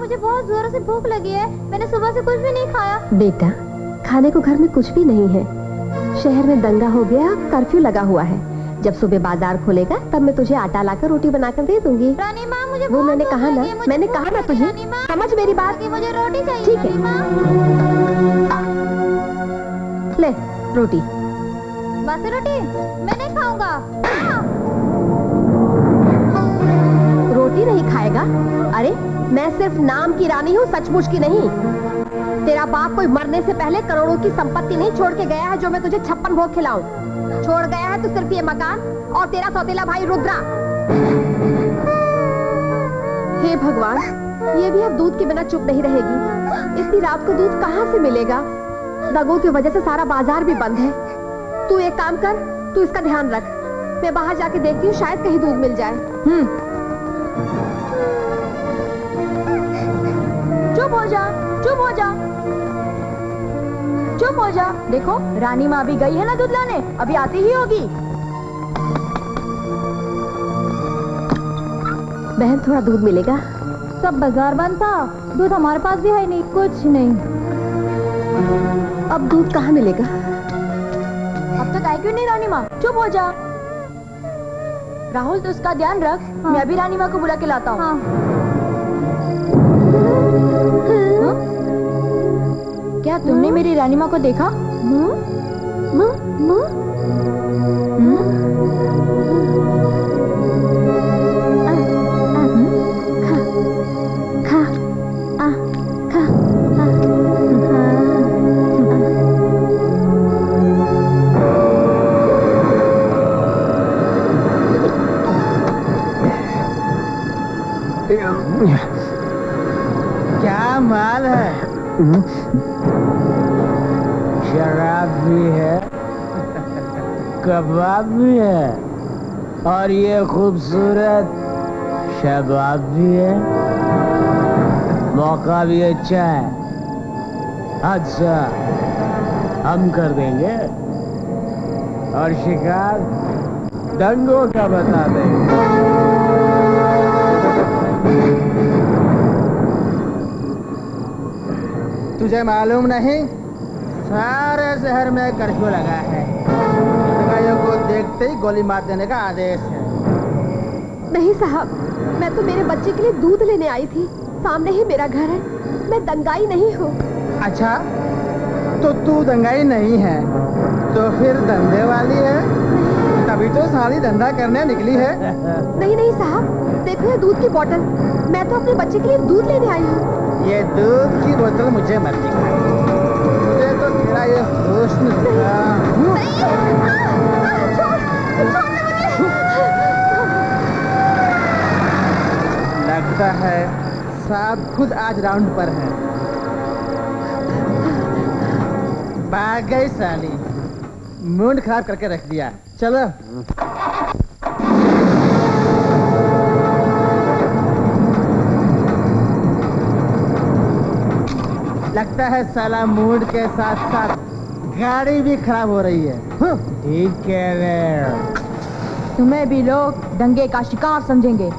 मुझे बहुत जोरों से भूख लगी है। मैंने सुबह से कुछ भी नहीं खाया। बेटा, खाने को घर में कुछ भी नहीं है। शहर में दंगा हो गया, कर्फ्यू लगा हुआ है। जब सुबह बाजार खुलेगा तब मैं तुझे आटा लाकर रोटी बनाकर दे दूंगी। रानी माँ, मुझे वो मैंने कहा ना, मैंने कहा ना तुझे, समझ मेरी बात। मुझे रोटी चाहिए। ठीक है, ले रोटी। बस रोटी मैं नहीं खाऊंगा। रोटी नहीं खाएगा? अरे मैं सिर्फ नाम की रानी हूँ, सचमुच की नहीं। तेरा बाप कोई मरने से पहले करोड़ों की संपत्ति नहीं छोड़ के गया है जो मैं तुझे 56 भोग खिलाऊं। छोड़ गया है तो सिर्फ ये मकान और तेरा सौतेला भाई रुद्रा। हे भगवान, ये भी अब दूध के बिना चुप नहीं रहेगी। इतनी रात को दूध कहाँ से मिलेगा? दगों की वजह से सारा बाजार भी बंद है। तू एक काम कर, तू इसका ध्यान रख। मैं बाहर जाके देखती हूँ, शायद कहीं दूध मिल जाए। चुप हो जा, चुप हो जा, चुप हो जा। देखो रानी माँ भी गई है ना दूध लाने, अभी आती ही होगी। बहन, थोड़ा दूध मिलेगा? सब बाजार बंद था, दूध हमारे पास भी है नहीं, कुछ नहीं। अब दूध कहाँ मिलेगा? अब तक आई क्यों नहीं रानी माँ? चुप हो जा। राहुल, तो उसका ध्यान रख। हाँ। मैं अभी रानी माँ को बुला के लाता हूँ। हाँ। क्या तुमने मेरी रानी माँ को देखा? क्या माल है? शराब भी है, कबाब भी है, और ये खूबसूरत शबाब भी है। मौका भी अच्छा है। अच्छा, हम कर देंगे और शिकार दंगों का बता देंगे। तुझे मालूम नहीं, सारे शहर में कर्फ्यू लगा है। दंगाइयों को देखते ही गोली मार देने का आदेश है। नहीं साहब, मैं तो मेरे बच्चे के लिए दूध लेने आई थी। सामने ही मेरा घर है, मैं दंगाई नहीं हूँ। अच्छा, तो तू दंगाई नहीं है तो फिर धंधे वाली है? तभी तो सारी धंधा करने निकली है। नहीं नहीं साहब, देखो ये दूध की बोतल। मैं तो अपने बच्चे के लिए दूध लेने आई हूँ। ये दूध की बोतल मुझे मत दिखा। मुझे तो तेरा ये हुस्न लगता है साहब खुद आज राउंड पर है। भाग गई साली, मूड खराब करके रख दिया। चलो लगता है साला मूड के साथ साथ गाड़ी भी खराब हो रही है। ठीक कह रहे हो। तुम्हें भी लोग दंगे का शिकार समझेंगे।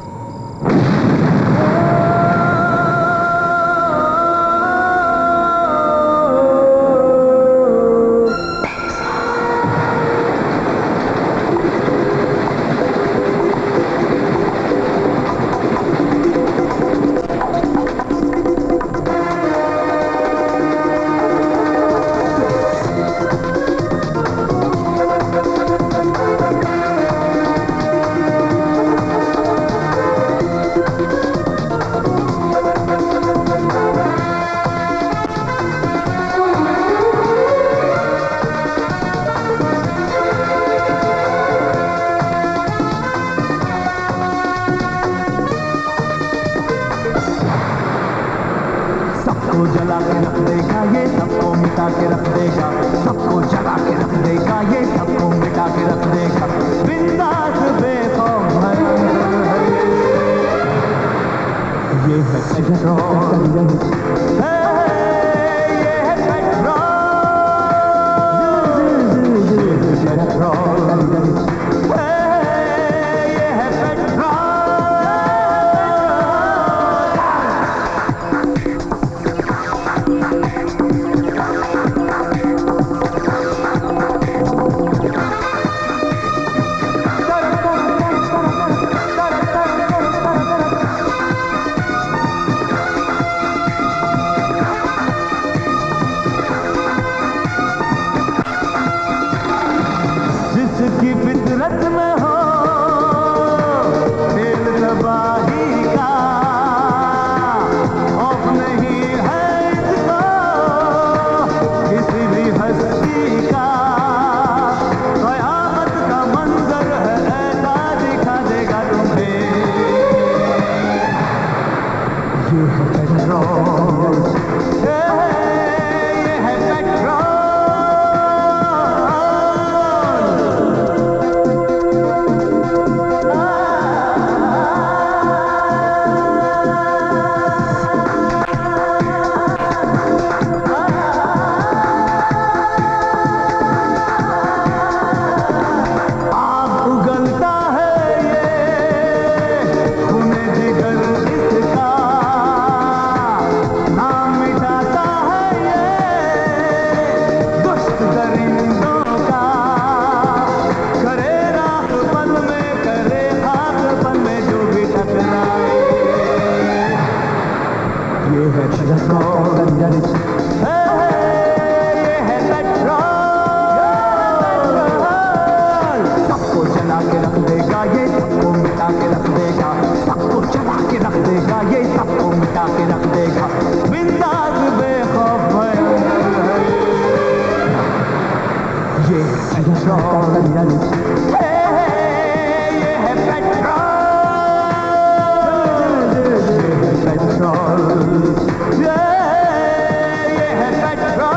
देगा, ये सबको मिटा के रख देगा, सबको जला के रख देगा, ये सबको मिटा के रख देगा, बिंदास बेखौफ भयंकर है ये पेट्रोल, ये है पेट्रोल, ये है पेट्रोल।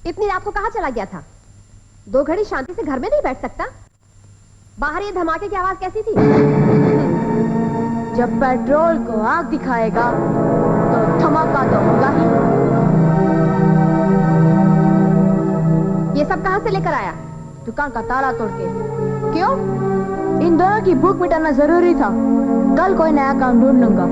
इतनी रात को कहाँ चला गया था? 2 घड़ी शांति से घर में नहीं बैठ सकता? बाहर ये धमाके की आवाज कैसी थी? जब पेट्रोल को आग दिखाएगा तो धमाका तो होगा ही। ये सब कहाँ से लेकर आया? दुकान का ताला तोड़ के। क्यों? इन दोनों की भूख मिटाना जरूरी था। कल कोई नया काम ढूंढ लूंगा।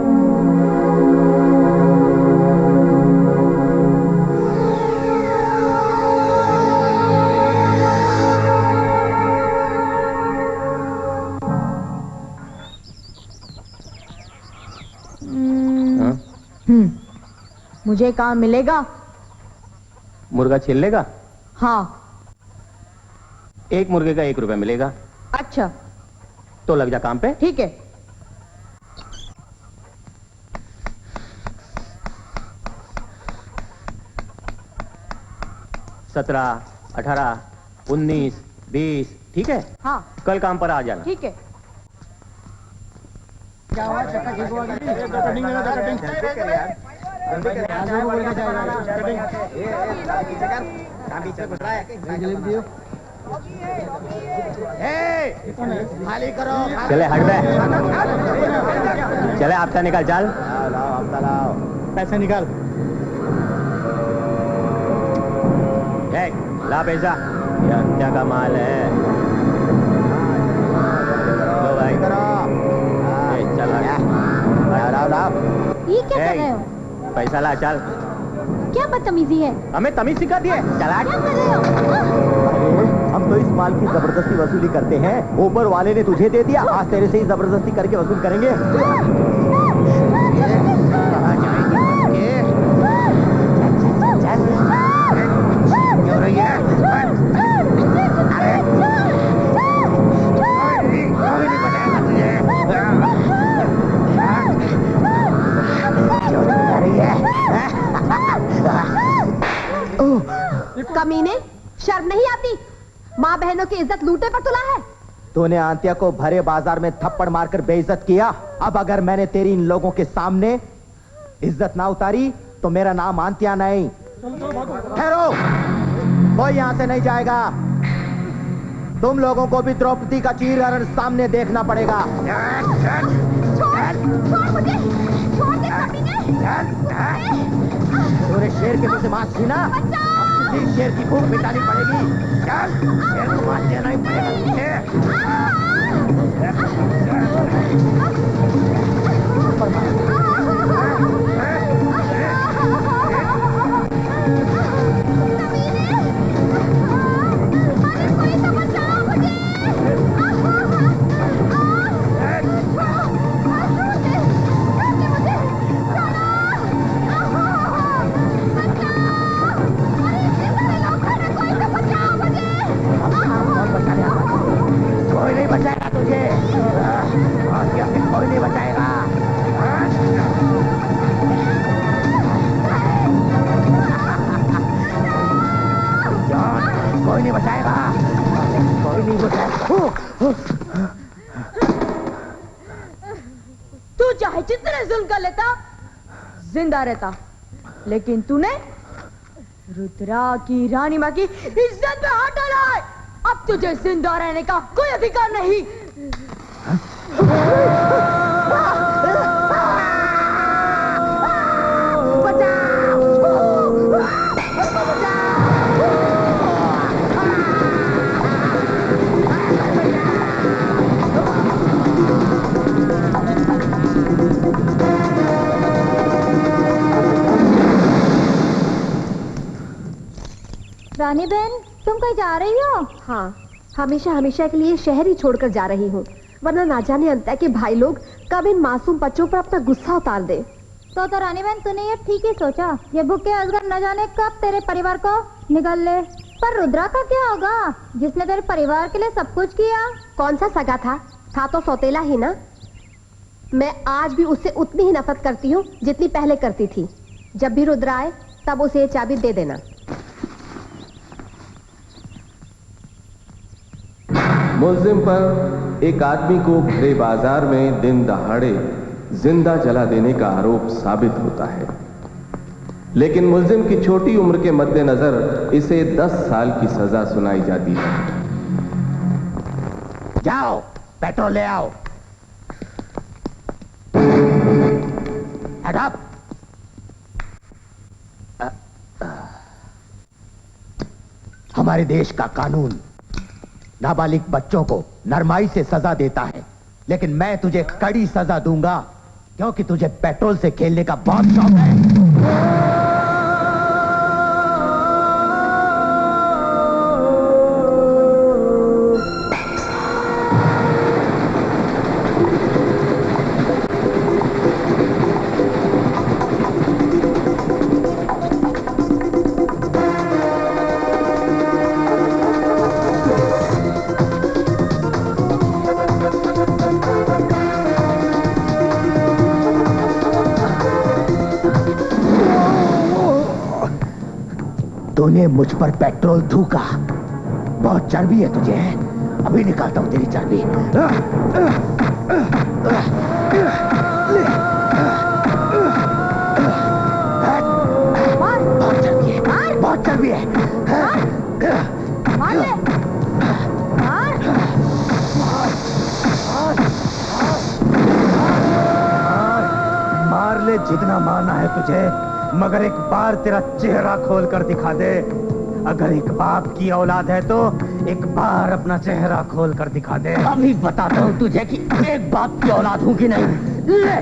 मुझे काम मिलेगा? मुर्गा छील लेगा? हाँ। 1 मुर्गे का 1 रुपया मिलेगा। अच्छा तो लग जा काम पे। ठीक है। सत्रह, 18, 19, 20, ठीक है? हाँ कल काम पर आ जाना। ठीक है। खाली करो। चले हट बे। चले आपका निकाल चल। लाओ पैसे निकाल। ला पैसा, ये हत्या का माल है। लो भाई चल ये क्या कर रहे हो? पैसा ला चल। क्या बदतमीजी है? हमें तमीज सिखा दिए। चला। क्या कर रहे हो? हम तो इस माल की जबरदस्ती वसूली करते हैं। ऊपर वाले ने तुझे दे दिया, आज तेरे से ही जबरदस्ती करके वसूल करेंगे। क्यों रही है? कमीने, शर्म नहीं आती? माँ बहनों की इज्जत लूटे पर तुला है। तूने आंतिया को भरे बाजार में थप्पड़ मारकर बेइज्जत किया। अब अगर मैंने तेरी इन लोगों के सामने इज्जत ना उतारी तो मेरा नाम आंतिया नहीं। ठहरो, कोई यहां से नहीं जाएगा। तुम लोगों को भी द्रौपदी का चीरहरण सामने देखना पड़ेगा। छोड़ मुझे, छोड़ दे कमीने। तूने शेर के मुंह से मांस छीना, अब शेर की भूख मिटानी पड़ेगी। चल, शेर को मार देना ही पड़ेगा कोई नहीं बचाएगा तुझे, कोई नहीं बचाएगा। कोई नहीं बचाएगा, कोई नहीं बचाएगा। तू चाहे जितने जुल्म कर लेता, जिंदा रहता, लेकिन तूने रुद्रा की रानी माँ की इज्जत में हाथ डाला है। अब तुझे जिंदा रहने का कोई अधिकार नहीं। रानी बहन, तुमको कहीं जा रही हो? हाँ, हमेशा हमेशा के लिए शहर ही छोड़कर जा रही हूँ, वरना ना जाने अंता के भाई लोग कब इन मासूम बच्चों पर अपना गुस्सा उतार दे। तो रानी बहन, तूने ये ठीक ही सोचा। ये भूखे अजगर न जाने कब तेरे परिवार को निगल ले। पर रुद्रा का क्या होगा, जिसने तेरे परिवार के लिए सब कुछ किया? कौन सा सगा था तो सौतेला ही ना। मैं आज भी उससे उतनी ही नफरत करती हूँ जितनी पहले करती थी। जब भी रुद्रा आए तब उसे ये चाबी दे देना। मुल्जिम पर एक आदमी को भरे बाजार में दिन दहाड़े जिंदा जला देने का आरोप साबित होता है, लेकिन मुल्जिम की छोटी उम्र के मद्देनजर इसे 10 साल की सजा सुनाई जाती है। जाओ पेट्रोल ले आओ। Head up. हमारे देश का कानून नाबालिग बच्चों को नरमाई से सजा देता है, लेकिन मैं तुझे कड़ी सजा दूंगा क्योंकि तुझे पेट्रोल से खेलने का बहुत शौक है। तूने मुझ पर पेट्रोल थूका, बहुत चर्बी है तुझे। अभी निकालता हूं तेरी चर्बी। बहुत चर्बी है, बहुत चर्बी है। मार ले जितना मारना है तुझे, मगर एक बार तेरा चेहरा खोल कर दिखा दे। अगर एक बाप की औलाद है तो एक बार अपना चेहरा खोल कर दिखा दे। अभी बताता हूँ तुझे कि एक बाप की औलाद हूँ कि नहीं। ले।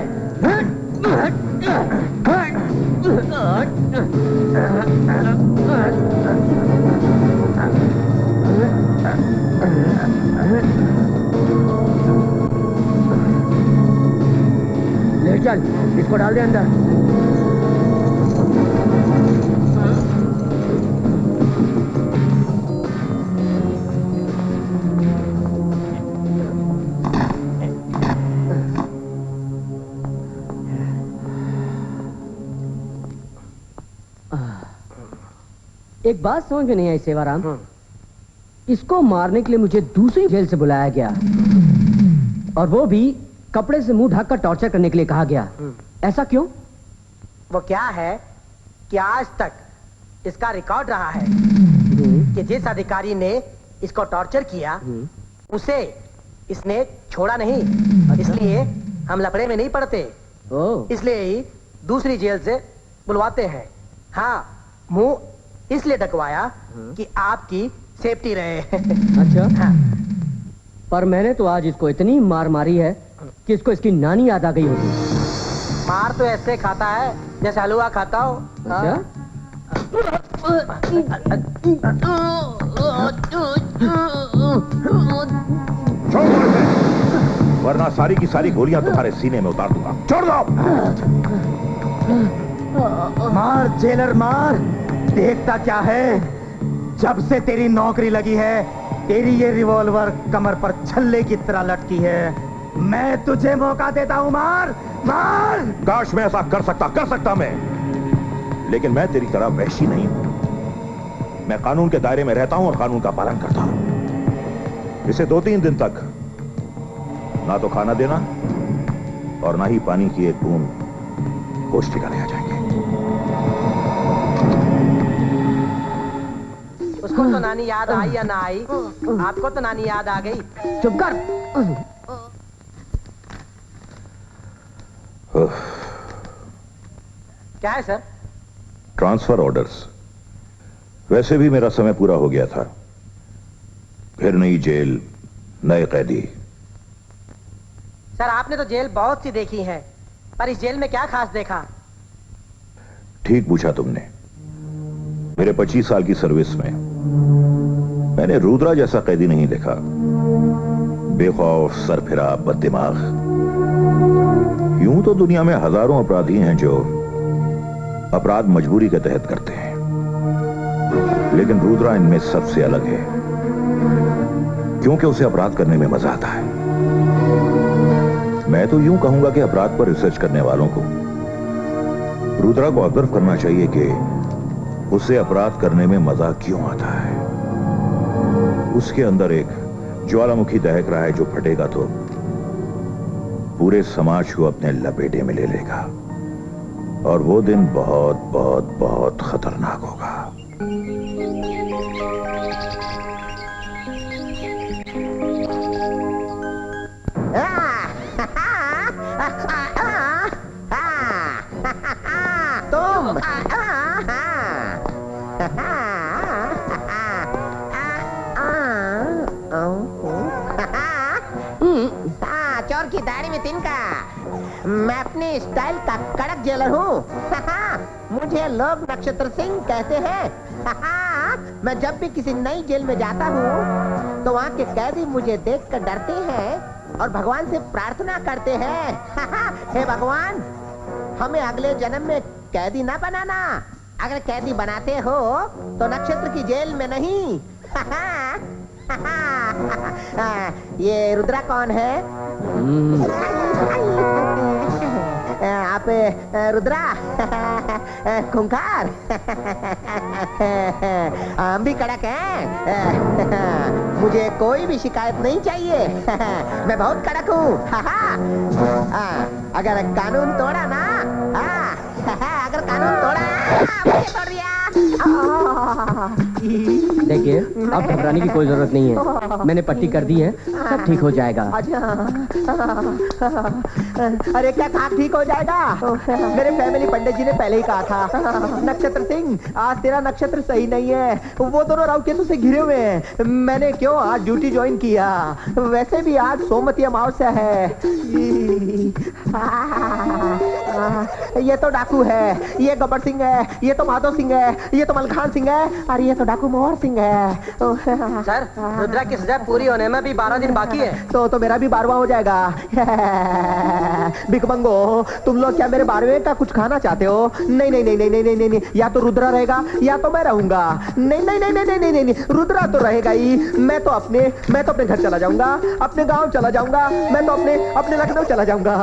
ले चल, इसको डाल दे अंदर। एक बात समझ में नहीं आई सेवाराम, इसको मारने के लिए मुझे दूसरी जेल से बुलाया गया और वो भी कपड़े से मुंह ढककर टॉर्चर करने के लिए कहा गया। ऐसा क्यों? वो क्या है कि आज तक इसका रिकॉर्ड रहा है कि जिस अधिकारी ने इसको टॉर्चर किया उसे इसने छोड़ा नहीं। इसलिए हम लफड़े में नहीं पड़ते, इसलिए ही दूसरी जेल से बुलवाते हैं। हाँ, मुंह इसलिए ढकवाया कि आपकी सेफ्टी रहे। अच्छा। हाँ। पर मैंने तो आज इसको इतनी मार मारी है कि इसको इसकी नानी याद आ गई होगी। मार तो ऐसे खाता है जैसे हलवा खाता हो। अच्छा? वरना सारी की सारी गोलियां तुम्हारे सीने में उतार दूंगा। छोड़ दो। मार जेलर मार। देखता क्या है, जब से तेरी नौकरी लगी है तेरी ये रिवॉल्वर कमर पर छल्ले की तरह लटकी है। मैं तुझे मौका देता हूं, मार मार। काश मैं ऐसा कर सकता मैं, लेकिन मैं तेरी तरह वहशी नहीं हूं। मैं कानून के दायरे में रहता हूं और कानून का पालन करता हूं। इसे 2-3 दिन तक ना तो खाना देना और ना ही पानी की एक बूंद कोष्ठिका ले आ जाएंगे। उसको तो नानी याद आई या ना आई, आपको तो नानी याद आ गई। चुप कर। क्या है सर? Transfer orders. वैसे भी मेरा समय पूरा हो गया था, फिर नई जेल, नए कैदी। सर आपने तो जेल बहुत सी देखी है, पर इस जेल में क्या खास देखा? ठीक पूछा तुमने। मेरे 25 साल की सर्विस में मैंने रुद्रा जैसा कैदी नहीं देखा। बेखौफ, सरफिरा, बददिमाग। यूं तो दुनिया में हजारों अपराधी हैं जो अपराध मजबूरी के तहत करते हैं, लेकिन रुद्रा इनमें सबसे अलग है, क्योंकि उसे अपराध करने में मजा आता है। मैं तो यूं कहूंगा कि अपराध पर रिसर्च करने वालों को रुद्रा को ऑब्जर्व करना चाहिए कि उसे अपराध करने में मजा क्यों आता है। उसके अंदर एक ज्वालामुखी दहक रहा है जो फटेगा तो पूरे समाज को अपने लपेटे में ले लेगा, और वो दिन बहुत बहुत बहुत खतरनाक होगा। तुम चोर की दाढ़ी में तिनका। मैं अपने स्टाइल का कड़क जेलर हूँ। मुझे लोग नक्षत्र सिंह कहते हैं। मैं जब भी किसी नई जेल में जाता हूँ तो वहाँ के कैदी मुझे देखकर डरते हैं और भगवान से प्रार्थना करते हैं, हे भगवान, हमें अगले जन्म में कैदी ना बनाना। अगर कैदी बनाते हो तो नक्षत्र की जेल में नहीं। ये रुद्रा कौन है? आप रुद्रा खूंखार। हम भी कड़क हैं। मुझे कोई भी शिकायत नहीं चाहिए। मैं बहुत कड़क हूँ। अगर कानून तोड़ा ना, अगर कानून तोड़ा, मुझे तोड़ दिया। देखिए, अब घबराने की कोई जरूरत नहीं है। मैंने पट्टी कर दी है, सब ठीक हो जाएगा। अरे क्या कहा ठीक हो जाएगा? मेरे फैमिली पंडित जी ने पहले ही कहा था, नक्षत्र सिंह, आज तेरा नक्षत्र सही नहीं है। वो दोनों राहु केतु से घिरे हुए हैं। मैंने क्यों आज ड्यूटी ज्वाइन किया? वैसे भी आज सोमवती अमावस्या है। ये तो डाकू है, ये गब्बर सिंह है, ये तो माधव सिंह है, ये तो मलखान सिंह है, और ये तो डाकू मोहर सिंह है। सर, रुद्रा की सजा पूरी होने में भी 12 दिन बाकी है। तो मेरा भी 12वां हो जाएगा। बिकबंगो, तुम लोग क्या मेरे 12वें का कुछ खाना चाहते हो? नहीं नहीं नहीं नहीं नहीं नहीं नहीं, या तो रुद्रा रहेगा या तो मैं रहूंगा। नहीं नहीं नहीं नहीं नहीं नहीं, रुद्रा तो रहेगा ही। मैं तो अपने घर चला जाऊंगा, अपने गांव चला जाऊंगा, मैं तो अपने लखनऊ चला जाऊंगा।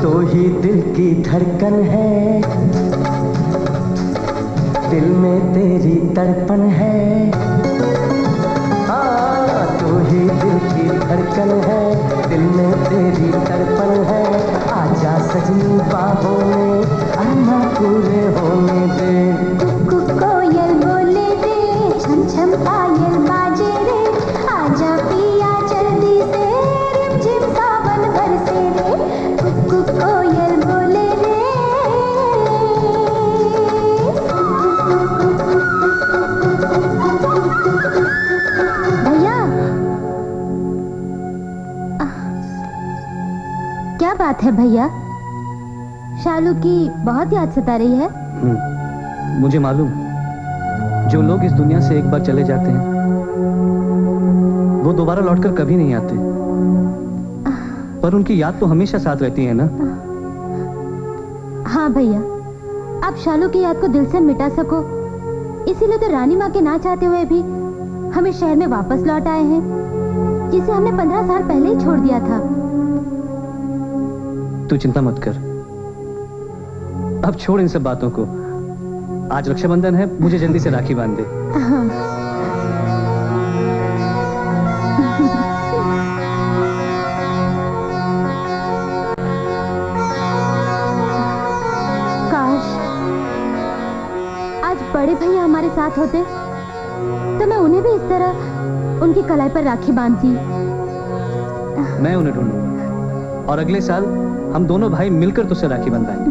तो ही दिल की धड़कन है, दिल में तेरी तड़पन है। हाँ, तू ही दिल की धड़कन है, दिल में तेरी तड़पन है। आजा सजनी बाहों में, अरमा पूरे होने दे। कुकु कोयल बोले रे, छम छम पायल बाजे रे। आजा पिया जल्दी से, रिमझिम सावन बरसे रे। कुकु कोयल बोले रे। भैया, क्या बात है भैया? शालू की बहुत याद सता रही है। मुझे मालूम, जो लोग इस दुनिया से एक बार चले जाते हैं वो दोबारा लौटकर कभी नहीं आते, पर उनकी याद तो हमेशा साथ रहती है ना। हाँ भैया, आप शालू की याद को दिल से मिटा सको, इसीलिए तो रानी माँ के ना चाहते हुए भी हमें शहर में वापस लौट आए हैं, जिसे हमने 15 साल पहले ही छोड़ दिया था। तू चिंता मत कर, अब छोड़ इन सब बातों को। आज रक्षाबंधन है, मुझे जल्दी से राखी बांध दे। हाँ। काश आज बड़े भैया हमारे साथ होते तो मैं उन्हें भी इस तरह उनकी कलाई पर राखी बांधती। मैं उन्हें ढूंढूंगा और अगले साल हम दोनों भाई मिलकर तुझसे राखी बंधाएंगे।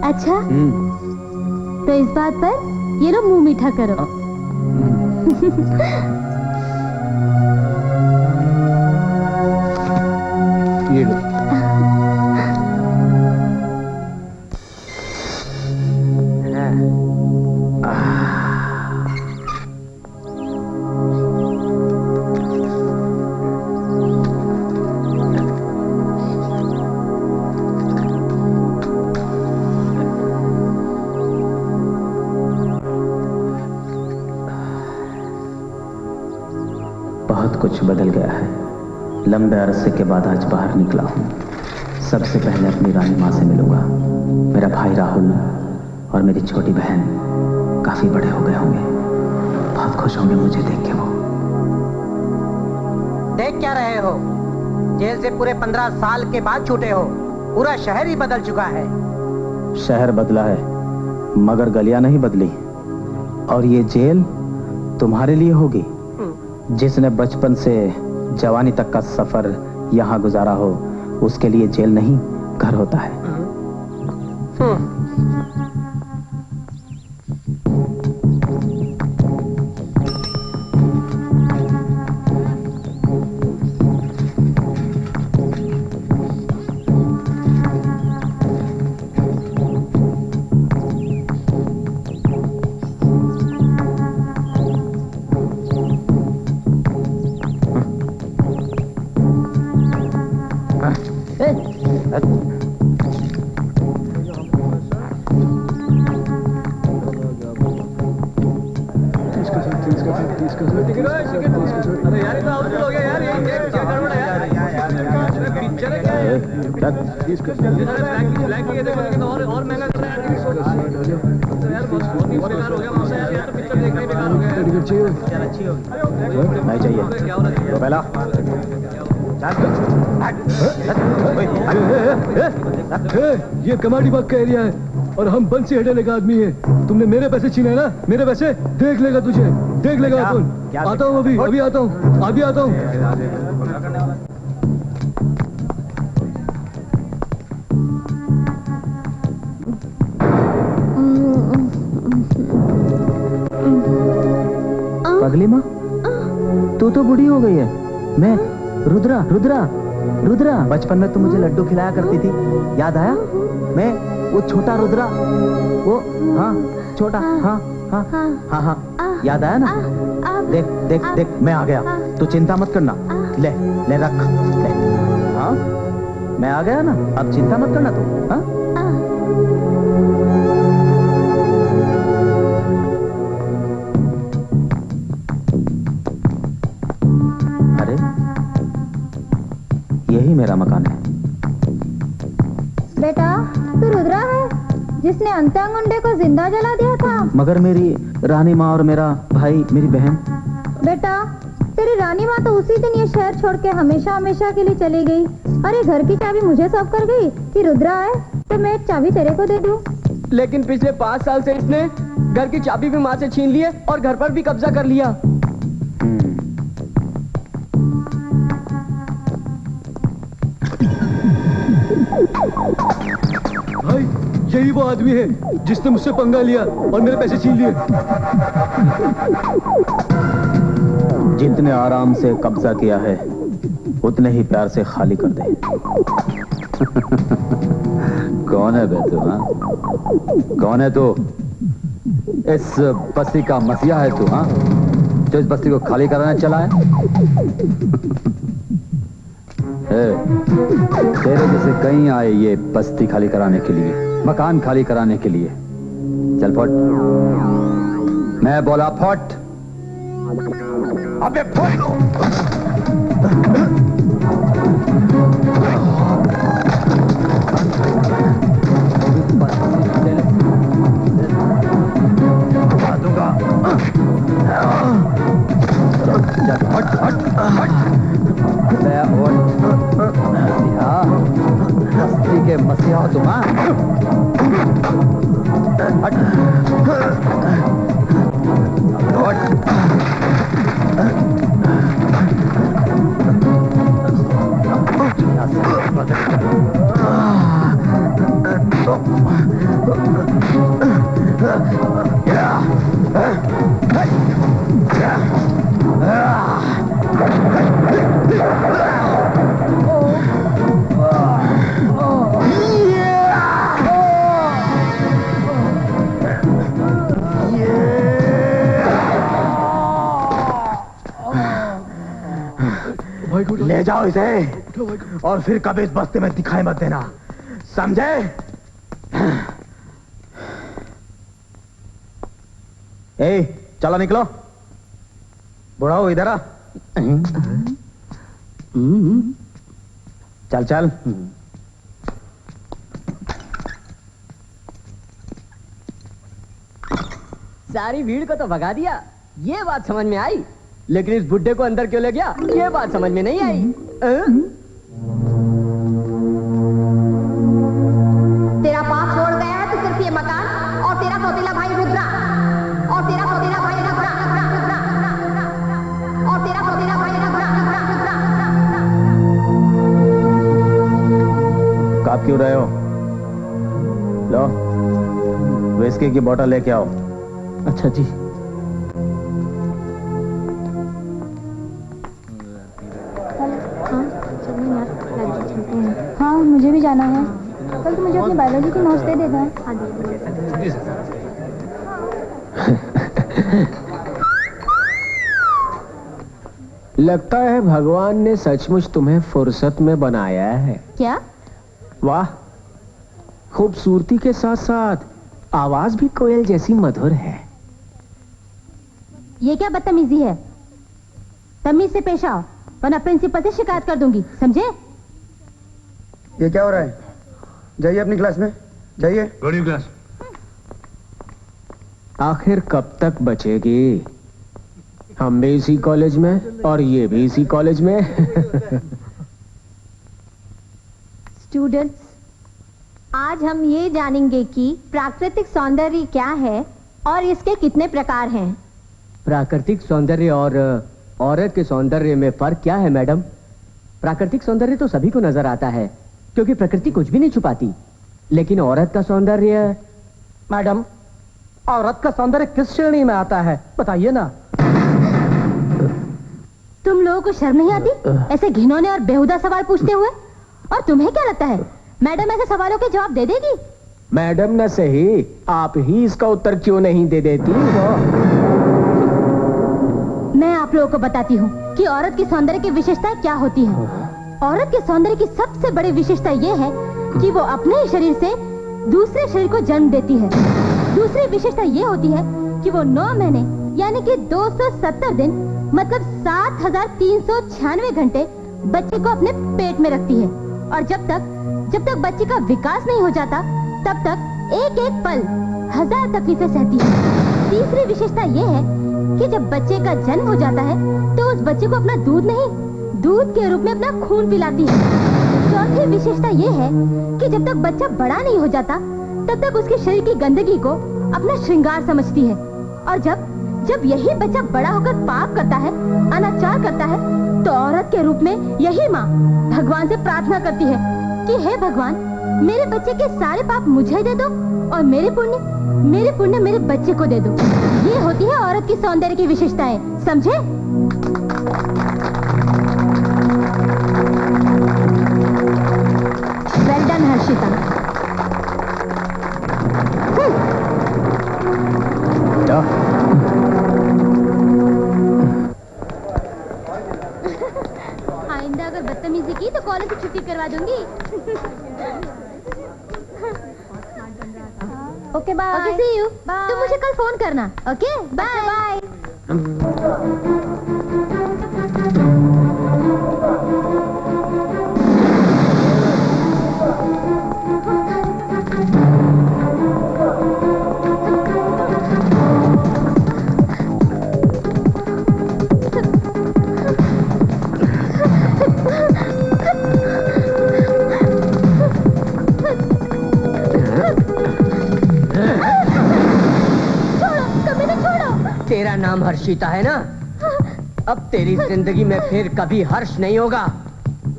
अच्छा, तो इस बात पर ये लो मुंह मीठा करो। ये लो। कुछ बदल गया है। लंबे अरसे के बाद आज बाहर निकला हूँ। सबसे पहले अपनी रानी माँ से मिलूंगा। मेरा भाई राहुल और मेरी छोटी बहन काफी बड़े हो गए होंगे, बहुत खुश होंगे मुझे देख के। वो देख क्या रहे हो? जेल से पूरे 15 साल के बाद छूटे हो। पूरा शहर ही बदल चुका है। शहर बदला है मगर गलियां नहीं बदली। और ये जेल तुम्हारे लिए होगी। जिसने बचपन से जवानी तक का सफर यहाँ गुजारा हो, उसके लिए जेल नहीं घर होता है। नहीं चाहिए तो पहला ये कमाडी बाग का एरिया है और हम बंसी हटेले का आदमी है। तुमने मेरे पैसे छीने ना, मेरे पैसे देख लेगा तुझे, देख लेगा अपन। आता हूँ अभी आता हूँ, अभी आता हूँ। पगली माँ, तू तो बूढ़ी हो गई है। मैं रुद्रा रुद्रा रुद्रा, बचपन में तू मुझे लड्डू खिलाया करती थी, याद आया? मैं वो छोटा रुद्रा, वो हाँ छोटा, हाँ हाँ हाँ हाँ याद आया ना? देख देख देख मैं आ गया, तू चिंता मत करना। ले ले रख ले। हाँ मैं आ गया ना, अब चिंता मत करना तू। हाँ यही मेरा मकान है। बेटा तू रुद्रा है जिसने अंतांगुंडे को जिंदा जला दिया था? मगर मेरी रानी माँ और मेरा भाई, मेरी बहन। बेटा तेरी रानी माँ तो उसी दिन ये शहर छोड़ के हमेशा हमेशा के लिए चली गई। अरे घर की चाबी मुझे सौंप कर गई कि रुद्रा है तो मैं चाबी तेरे को दे दूं। लेकिन पिछले 5 साल से इसने घर की चाबी भी माँ से छीन ली है और घर पर भी कब्जा कर लिया। भाई यही वो आदमी है जिसने मुझसे पंगा लिया और मेरे पैसे छीन लिए। जितने आराम से कब्जा किया है उतने ही प्यार से खाली कर दे। कौन है बे तू? हाँ, कौन है तू? इस बस्ती का मसीहा है तू? हाँ, जो इस बस्ती को खाली कराने चला है? तेरे जैसे कहीं आए ये बस्ती खाली कराने के लिए, मकान खाली कराने के लिए। चल फट, मैं बोला फट। अबे फट! बस्ती के मसीहा तुम? ले जाओ इसे और फिर कभी इस बस्ती में दिखाई मत देना, समझे? ए, चलो निकलो। बुढ़ाओ इधर आ। चल चल। सारी भीड़ को तो भगा दिया, ये बात समझ में आई, लेकिन इस बुड्ढे को अंदर क्यों ले गया ये बात समझ में नहीं आई। तेरा बाप छोड़ गया है तो सिर्फ ये मकान और तेरा सौतेला भाई रुद्रा और तेरा सौतेला भाई रुद्रा और तेरा सौतेला भाई रुद्रा। काप क्यों रहे हो? लो विस्की की बोतल लेके आओ। अच्छा जी। हाँ मुझे भी जाना है। कल तो मुझे अपनी बायोलॉजी की नोट्स दे देना। लगता है भगवान ने सचमुच तुम्हें फुर्सत में बनाया है। क्या? वाह, खूबसूरती के साथ साथ आवाज भी कोयल जैसी मधुर है। ये क्या बदतमीजी है? तमीज से पेश आओ वरना प्रिंसिपल से शिकायत कर दूंगी, समझे? ये क्या हो रहा है? जाइए अपनी क्लास में, जाइए। गणित क्लास। आखिर कब तक बचेगी? हम भी इसी कॉलेज में और ये भी इसी कॉलेज में। स्टूडेंट्स, आज हम ये जानेंगे कि प्राकृतिक सौंदर्य क्या है और इसके कितने प्रकार हैं। प्राकृतिक सौंदर्य और औरत के सौंदर्य में फर्क क्या है मैडम? प्राकृतिक सौंदर्य तो सभी को नजर आता है क्योंकि प्रकृति कुछ भी नहीं छुपाती, लेकिन औरत का सौंदर्य। मैडम, औरत का सौंदर्य किस श्रेणी में आता है बताइए ना। तुम लोगों को शर्म नहीं आती ऐसे घिनौने और बेहुदा सवाल पूछते हुए? और तुम्हें क्या लगता है मैडम ऐसे सवालों के जवाब दे देगी? मैडम न सही, आप ही इसका उत्तर क्यों नहीं दे देती? मैं आप लोगों को बताती हूँ कि औरत की सौंदर्य की विशेषताएं क्या होती है। औरत के सौंदर्य की सबसे बड़ी विशेषता ये है कि वो अपने शरीर से दूसरे शरीर को जन्म देती है। दूसरी विशेषता ये होती है कि वो 9 महीने यानी कि 270 दिन मतलब 7396 घंटे बच्चे को अपने पेट में रखती है और जब तक जब तक बच्चे का विकास नहीं हो जाता तब तक एक एक पल 1000 तकलीफें सहती है। तीसरी विशेषता ये है कि जब बच्चे का जन्म हो जाता है तो उस बच्चे को अपना दूध नहीं, दूध के रूप में अपना खून पिलाती है। चौथी विशेषता ये है कि जब तक बच्चा बड़ा नहीं हो जाता तब तक उसके शरीर की गंदगी को अपना श्रृंगार समझती है। और जब यही बच्चा बड़ा होकर पाप करता है, अनाचार करता है, तो औरत के रूप में यही माँ भगवान से प्रार्थना करती है कि हे भगवान, मेरे बच्चे के सारे पाप मुझे दे दो और मेरे पुण्य मेरे बच्चे को दे दो। ये होती है औरत की सौंदर्य की विशेषताएं, समझे? Well done Harshita. आइंदा अगर बदतमीजी की तो कॉलेज से छुट्टी करवा दूंगी। Okay bye. Okay see you. तुम मुझे कल फोन करना। Okay bye bye. तेरा नाम हर्षिता है ना? अब तेरी जिंदगी में फिर कभी हर्ष नहीं होगा।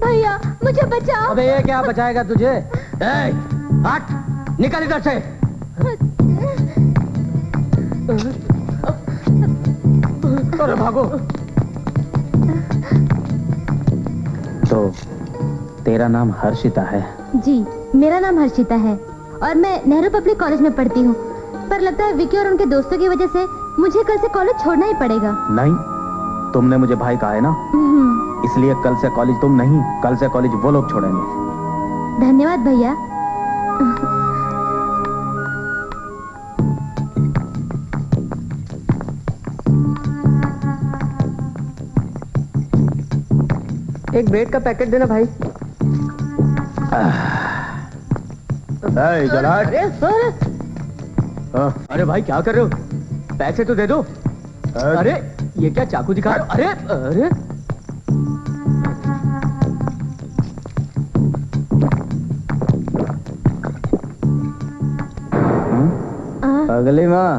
भैया मुझे बचाओ। अबे ये क्या बचाएगा तुझे? हट, निकल इधर से। अरे भागो। तो तेरा नाम हर्षिता है? जी, मेरा नाम हर्षिता है और मैं नेहरू पब्लिक कॉलेज में पढ़ती हूँ। पर लगता है विकी और उनके दोस्तों की वजह से मुझे कल से कॉलेज छोड़ना ही पड़ेगा। नहीं, तुमने मुझे भाई कहा है ना, इसलिए कल से कॉलेज तुम नहीं, कल से कॉलेज वो लोग छोड़ेंगे। धन्यवाद भैया। एक ब्रेड का पैकेट देना भाई। अरे भाई क्या कर रहे हो? पैसे तो दे दो। अरे ये क्या चाकू दिखा रहे हो? अरे अरे पगली माँ,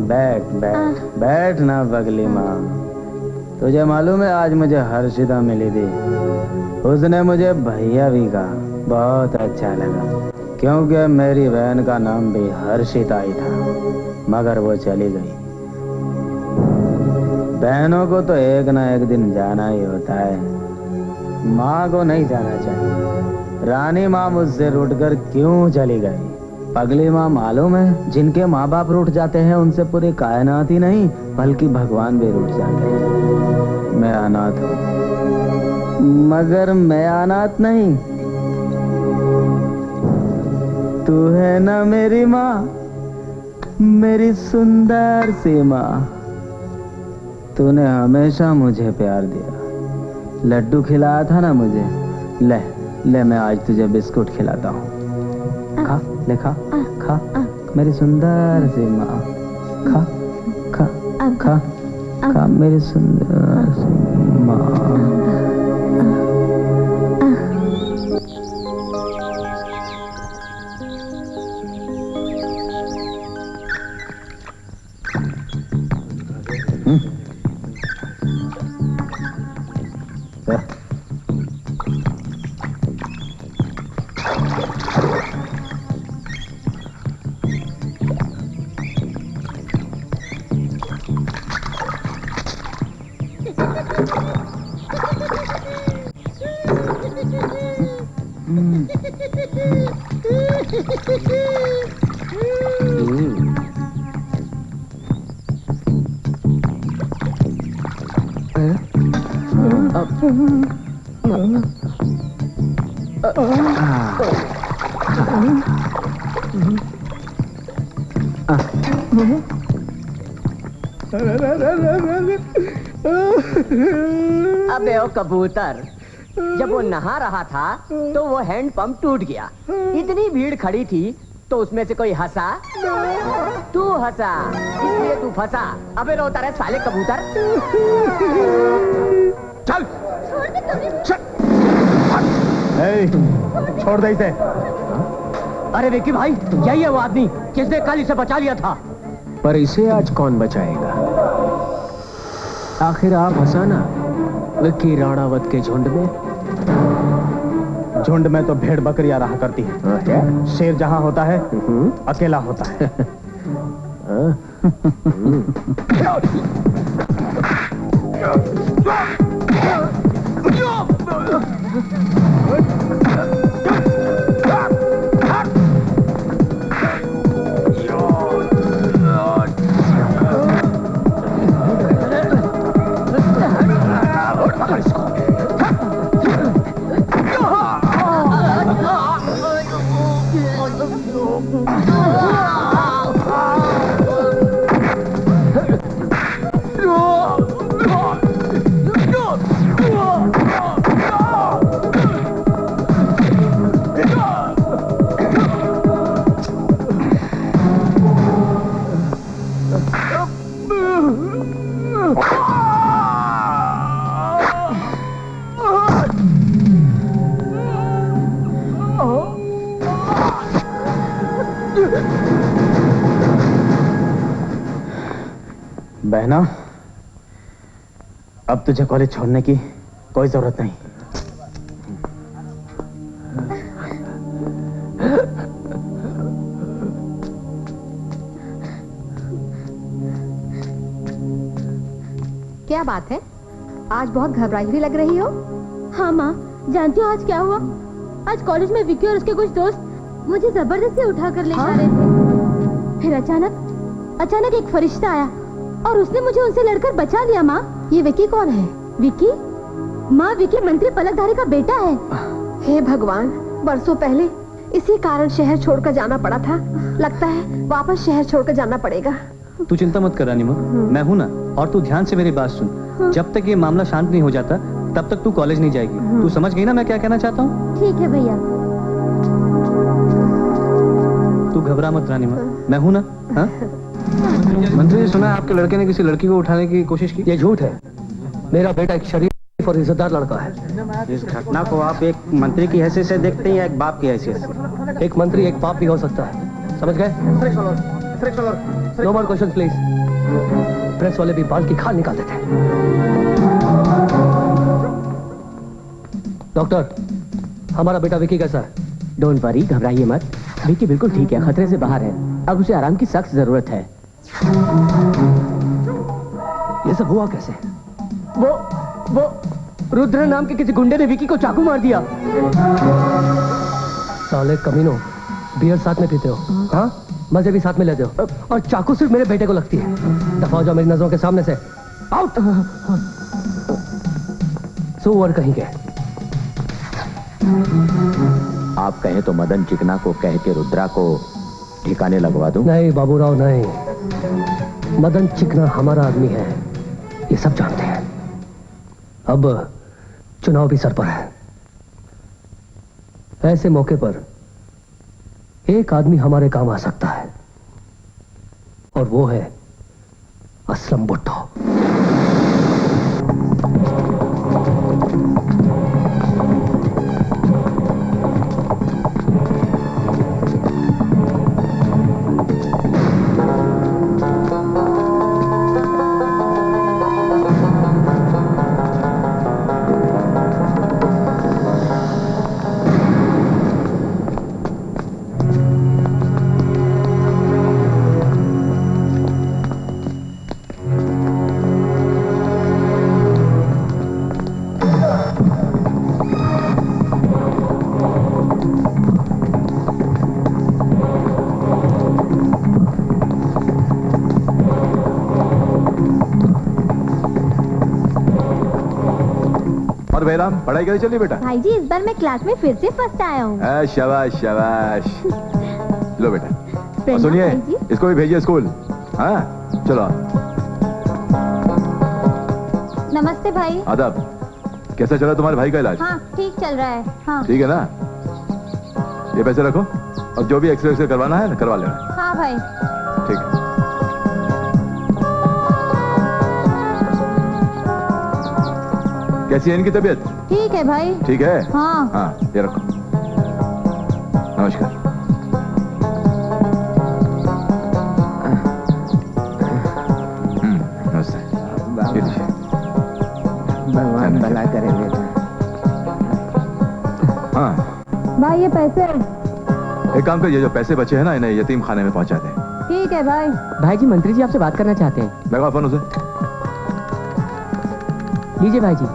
बैठ बैठ बैठ ना पगली माँ। तुझे मालूम है आज मुझे हर्षिता मिली थी, उसने मुझे भैया भी कहा, बहुत अच्छा लगा क्योंकि मेरी बहन का नाम भी हर्षिता ही था, मगर वो चली गई। बहनों को तो एक ना एक दिन जाना ही होता है, माँ को नहीं जाना चाहिए। रानी माँ मुझसे रूठकर क्यों चली गई? पगली माँ मालूम है, जिनके माँ बाप रूठ जाते हैं उनसे पूरी कायनात ही नहीं बल्कि भगवान भी रूठ जाते हैं। मैं अनाथ हूँ, मगर मैं अनाथ नहीं। तू है ना मेरी माँ, मेरी सुंदर सी माँ। तूने हमेशा मुझे प्यार दिया, लड्डू खिलाया था ना मुझे। ले ले, मैं आज तुझे बिस्कुट खिलाता हूँ। खा, ले खा खा, मेरी सुंदर सी माँ। खा खा खा खा, मेरी सुंदर सी माँ। अबे ओ कबूतर, जब वो नहा रहा था तो वो हैंड पंप टूट गया। इतनी भीड़ खड़ी थी तो उसमें से कोई हंसा, तू हंसा, इसलिए तू फंसा। अबे रोता रहे साले कबूतर। चल छोड़ दे इसे। अरे विक्की भाई, यही है वो आदमी जिसने कल इसे बचा लिया था। पर इसे आज कौन बचाएगा? आखिर आप हंसाना विक्की राणावत के झुंड में। झुंड में तो भेड़ बकरियां रहा करती है। शेर जहां होता है अकेला होता है। बहना, अब तुझे कॉलेज छोड़ने की कोई जरूरत नहीं। क्या बात है? आज बहुत घबराई हुई लग रही हो। हाँ माँ, जानती हो आज क्या हुआ? आज कॉलेज में विक्की और उसके कुछ दोस्त मुझे जबरदस्ती उठा कर ले जा रहे थे। फिर अचानक एक फरिश्ता आया और उसने मुझे उनसे लड़कर बचा लिया। माँ, ये विक्की कौन है? विक्की? माँ, विक्की मंत्री पलकधारी का बेटा है। हे भगवान, बरसों पहले इसी कारण शहर छोड़कर जाना पड़ा था। लगता है वापस शहर छोड़कर जाना पड़ेगा। तू चिंता मत कर रानी माँ, मैं हूँ ना। और तू ध्यान से मेरी बात सुन। जब तक ये मामला शांत नहीं हो जाता तब तक तू कॉलेज नहीं जाएगी। तू समझ गई ना मैं क्या कहना चाहता हूँ? ठीक है भैया। तू घबरा मत रानी माँ, मैं हूँ ना। हाँ? मंत्री जी, सुना है आपके लड़के ने किसी लड़की को उठाने की कोशिश की? ये झूठ है। मेरा बेटा एक शरीफ और इज्जतदार लड़का है। इस घटना को आप एक मंत्री की हैसियत से देखते हैं या एक बाप की हैसियत से? एक मंत्री एक बाप भी हो सकता है, समझ गए? No more question please. Press वाले भी बाल की खाल निकालते थे। डॉक्टर, हमारा बेटा विक्की कैसा है? डोंट वरी, घबराइए मत। विक्की बिल्कुल ठीक है, खतरे से बाहर है। अब उसे आराम की सख्त जरूरत है। ये सब हुआ कैसे? वो रुद्र नाम के किसी गुंडे ने विक्की को चाकू मार दिया। साले कमीनों, बियर साथ में पीते हो, हाँ? मजे भी साथ में लेते हो, और चाकू सिर्फ मेरे बेटे को लगती है। दफा हो जाओ मेरी नजरों के सामने से। आउट। सुअर कहीं के। आप कहें तो मदन चिकना को कह के रुद्रा को ठिकाने लगवा दूं? नहीं बाबूराव, नहीं। मदन चिकना हमारा आदमी है, ये सब जानते हैं। अब चुनाव भी सर पर है। ऐसे मौके पर एक आदमी हमारे काम आ सकता है, और वो है असलम भुट्टो। पढ़ाई कैसे चली बेटा? भाई जी, इस बार मैं क्लास में फिर से फर्स्ट आया हूँ। शाबाश शाबाश। लो बेटा, और सुनिए, इसको भी भेजिए स्कूल। हाँ चलो। नमस्ते भाई। आदाब। कैसा चला तुम्हारे भाई का इलाज? हाँ ठीक चल रहा है। हाँ ठीक है ना? ये पैसे रखो और जो भी एक्सरे करवाना है करवा लेना। हाँ भाई। ठीक है। कैसी है इनकी तबीयत? ठीक है भाई। ठीक है? हाँ हाँ ये रखो। नमस्कार। नमस्ते। भगवान भला करे बेटा। हाँ भाई ये पैसे। एक काम करिए, जो पैसे बचे हैं ना इन्हें यतीम खाने में पहुंचा दें। ठीक है भाई। भाई जी मंत्री जी आपसे बात करना चाहते हैं। लगाओ फोन उसे। लीजिए भाई जी।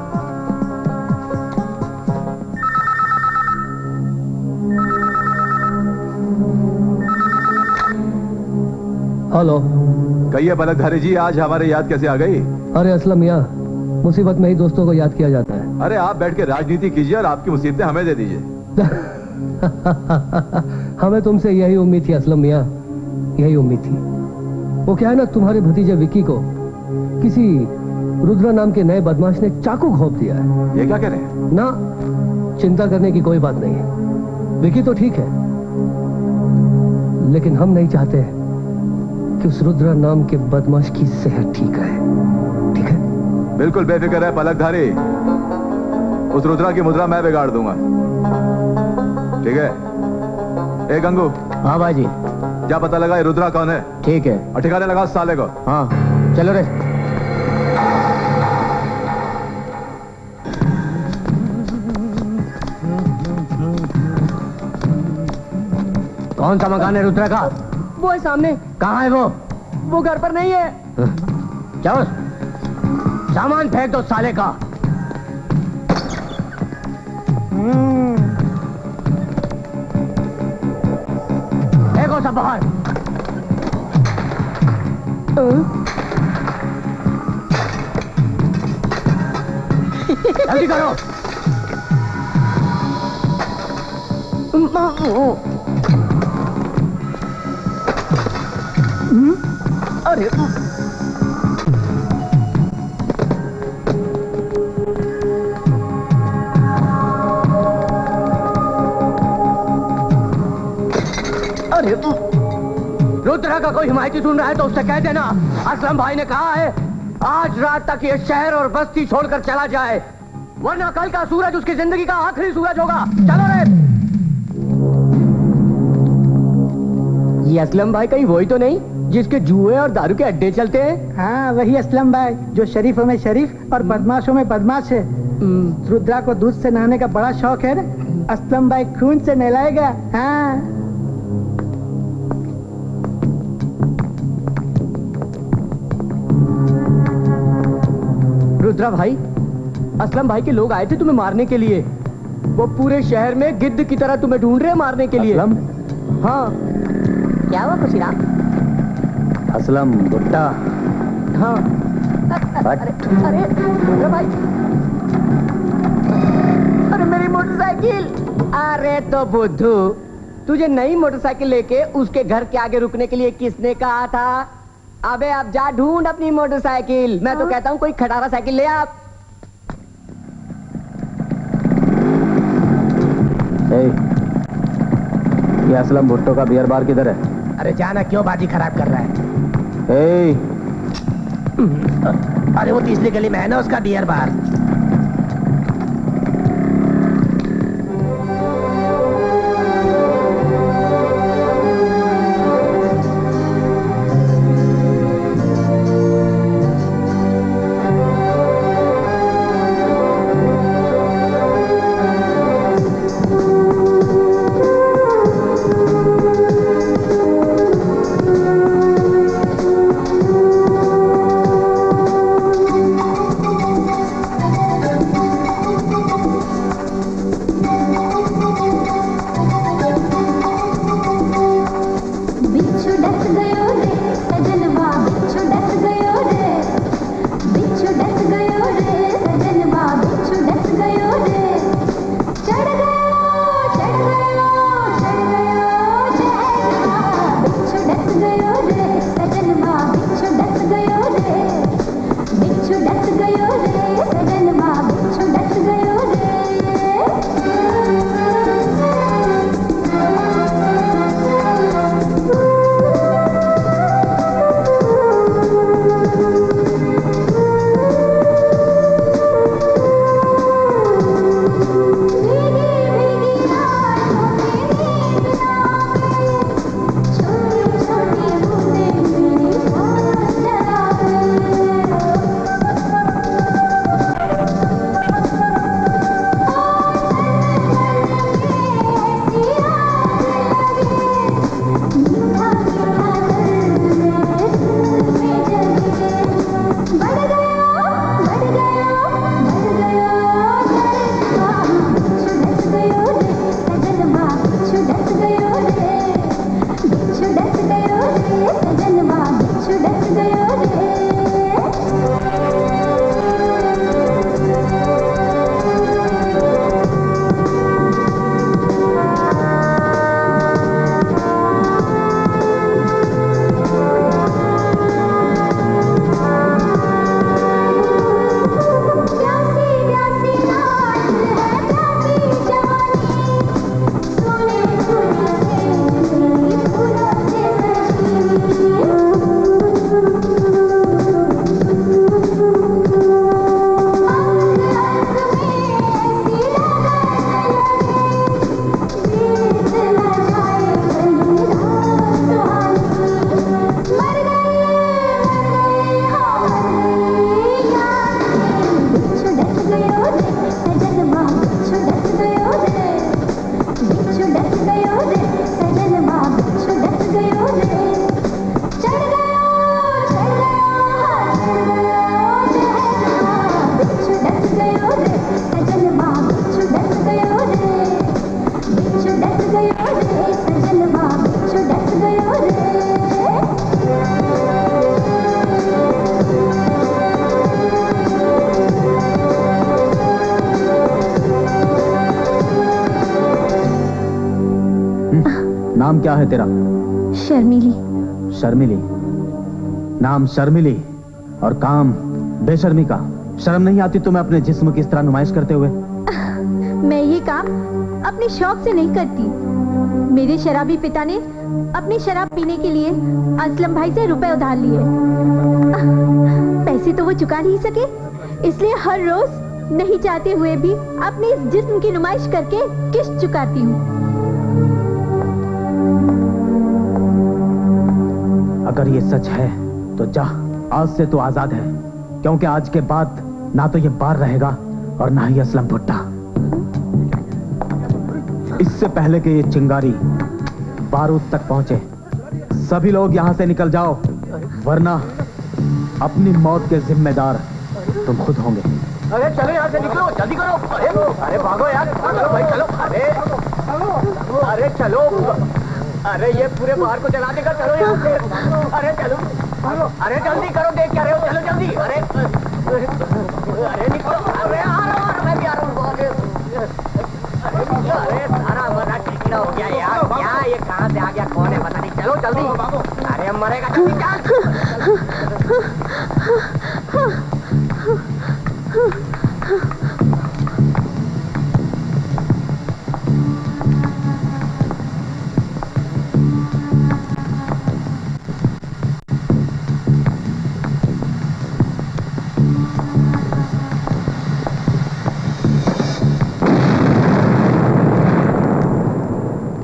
हेलो। कहिए पलकधारी जी, आज हमारे याद कैसे आ गई? अरे असलम मियाँ, मुसीबत में ही दोस्तों को याद किया जाता है। अरे आप बैठ के राजनीति कीजिए और आपकी मुसीबतें हमें दे दीजिए। हमें तुमसे यही उम्मीद थी असलम मियाँ, यही उम्मीद थी। वो क्या है ना, तुम्हारे भतीजे विक्की को किसी रुद्रा नाम के नए बदमाश ने चाकू घोंप दिया है। ये क्या कह रहे हैं? ना, चिंता करने की कोई बात नहीं है। विक्की तो ठीक है, लेकिन हम नहीं चाहते कि उस रुद्रा नाम के बदमाश की सेहत ठीक है। ठीक है? बिल्कुल बेफिक्र है पलकधारी, उस रुद्रा की मुद्रा मैं बिगाड़ दूंगा। ठीक है? ए गंगू। हाँ भाई जी। क्या पता लगा ये रुद्रा कौन है? ठीक है। और ठिकाने लगा उस साले को। हाँ चलो रे। कौन सा मकान है रुद्रा का? वो है सामने। कहाँ है वो? वो घर पर नहीं है। चलो सामान फेंक दो साले का। फेंको सब बाहर। जल्दी करो। अरे अरे रुद्रा का कोई हिमायती सुन रहा है तो उससे कह देना असलम भाई ने कहा है आज रात तक ये शहर और बस्ती छोड़कर चला जाए, वरना कल का सूरज उसकी जिंदगी का आखिरी सूरज होगा। चलो रे। ये असलम भाई कहीं वही तो नहीं जिसके जुए और दारू के अड्डे चलते हैं? हाँ वही असलम भाई, जो शरीफों में शरीफ और बदमाशों में बदमाश है। रुद्रा को दूध से नहाने का बड़ा शौक है ना, असलम भाई खून से नहलाएगा। हाँ रुद्रा भाई, असलम भाई के लोग आए थे तुम्हें मारने के लिए। वो पूरे शहर में गिद्ध की तरह तुम्हें ढूंढ रहे हैं मारने के लिए। असलम? हाँ। क्या हुआ खुशीराम? असलम भुट्टा। हाँ। अरे रुद्रा भाई, अरे मेरी मोटरसाइकिल। अरे तो बुद्धू, तुझे नई मोटरसाइकिल लेके उसके घर के आगे रुकने के लिए किसने कहा था? अबे अब जा ढूंढ अपनी मोटरसाइकिल। मैं तो कहता हूँ कोई खटारा साइकिल ले आप। ये असलम भुट्टो का बियर बार किधर है? अरे जाना, क्यों बाजी खराब कर रहा है? अरे वो तीसरी गली में है ना उसका बियर बार। नाम क्या है तेरा? शर्मिली। शर्मिली। नाम शर्मिली और काम बेशर्मी का। शर्म नहीं आती तुम्हें अपने जिस्म की इस तरह नुमाइश करते हुए? मैं ये काम अपने शौक से नहीं करती। मेरे शराबी पिता ने अपनी शराब पीने के लिए असलम भाई से रुपए उधार लिए। पैसे तो वो चुका नहीं सके, इसलिए हर रोज नहीं चाहते हुए भी अपने इस जिस्म की नुमाइश करके किस्त चुकाती हूँ। अगर ये सच है तो जा, आज से तो आजाद है, क्योंकि आज के बाद ना तो ये बार रहेगा और ना ही असलम भुट्टा। इससे पहले कि ये चिंगारी बारूद तक पहुंचे, सभी लोग यहां से निकल जाओ, वरना अपनी मौत के जिम्मेदार तुम खुद होंगे। अरे चलो यहाँ से निकलो, जल्दी करो। अरे भागो यार, चलो भाई चलो। अरे चलो, अरे ये पूरे बाहर को जला देगा, चलो यहाँ से। अरे चलो, अरे जल्दी करो, देख क्या रहे हो, चलो जल्दी। अरे निकलो। अरे आ रहा हूँ, मैं भी आ रहा हूँ। अरे सारा मजा टिकना हो गया यार। क्या ये कहाँ से आ गया, कौन है पता नहीं। चलो जल्दी। अरे मरेगा, जल्दी चल।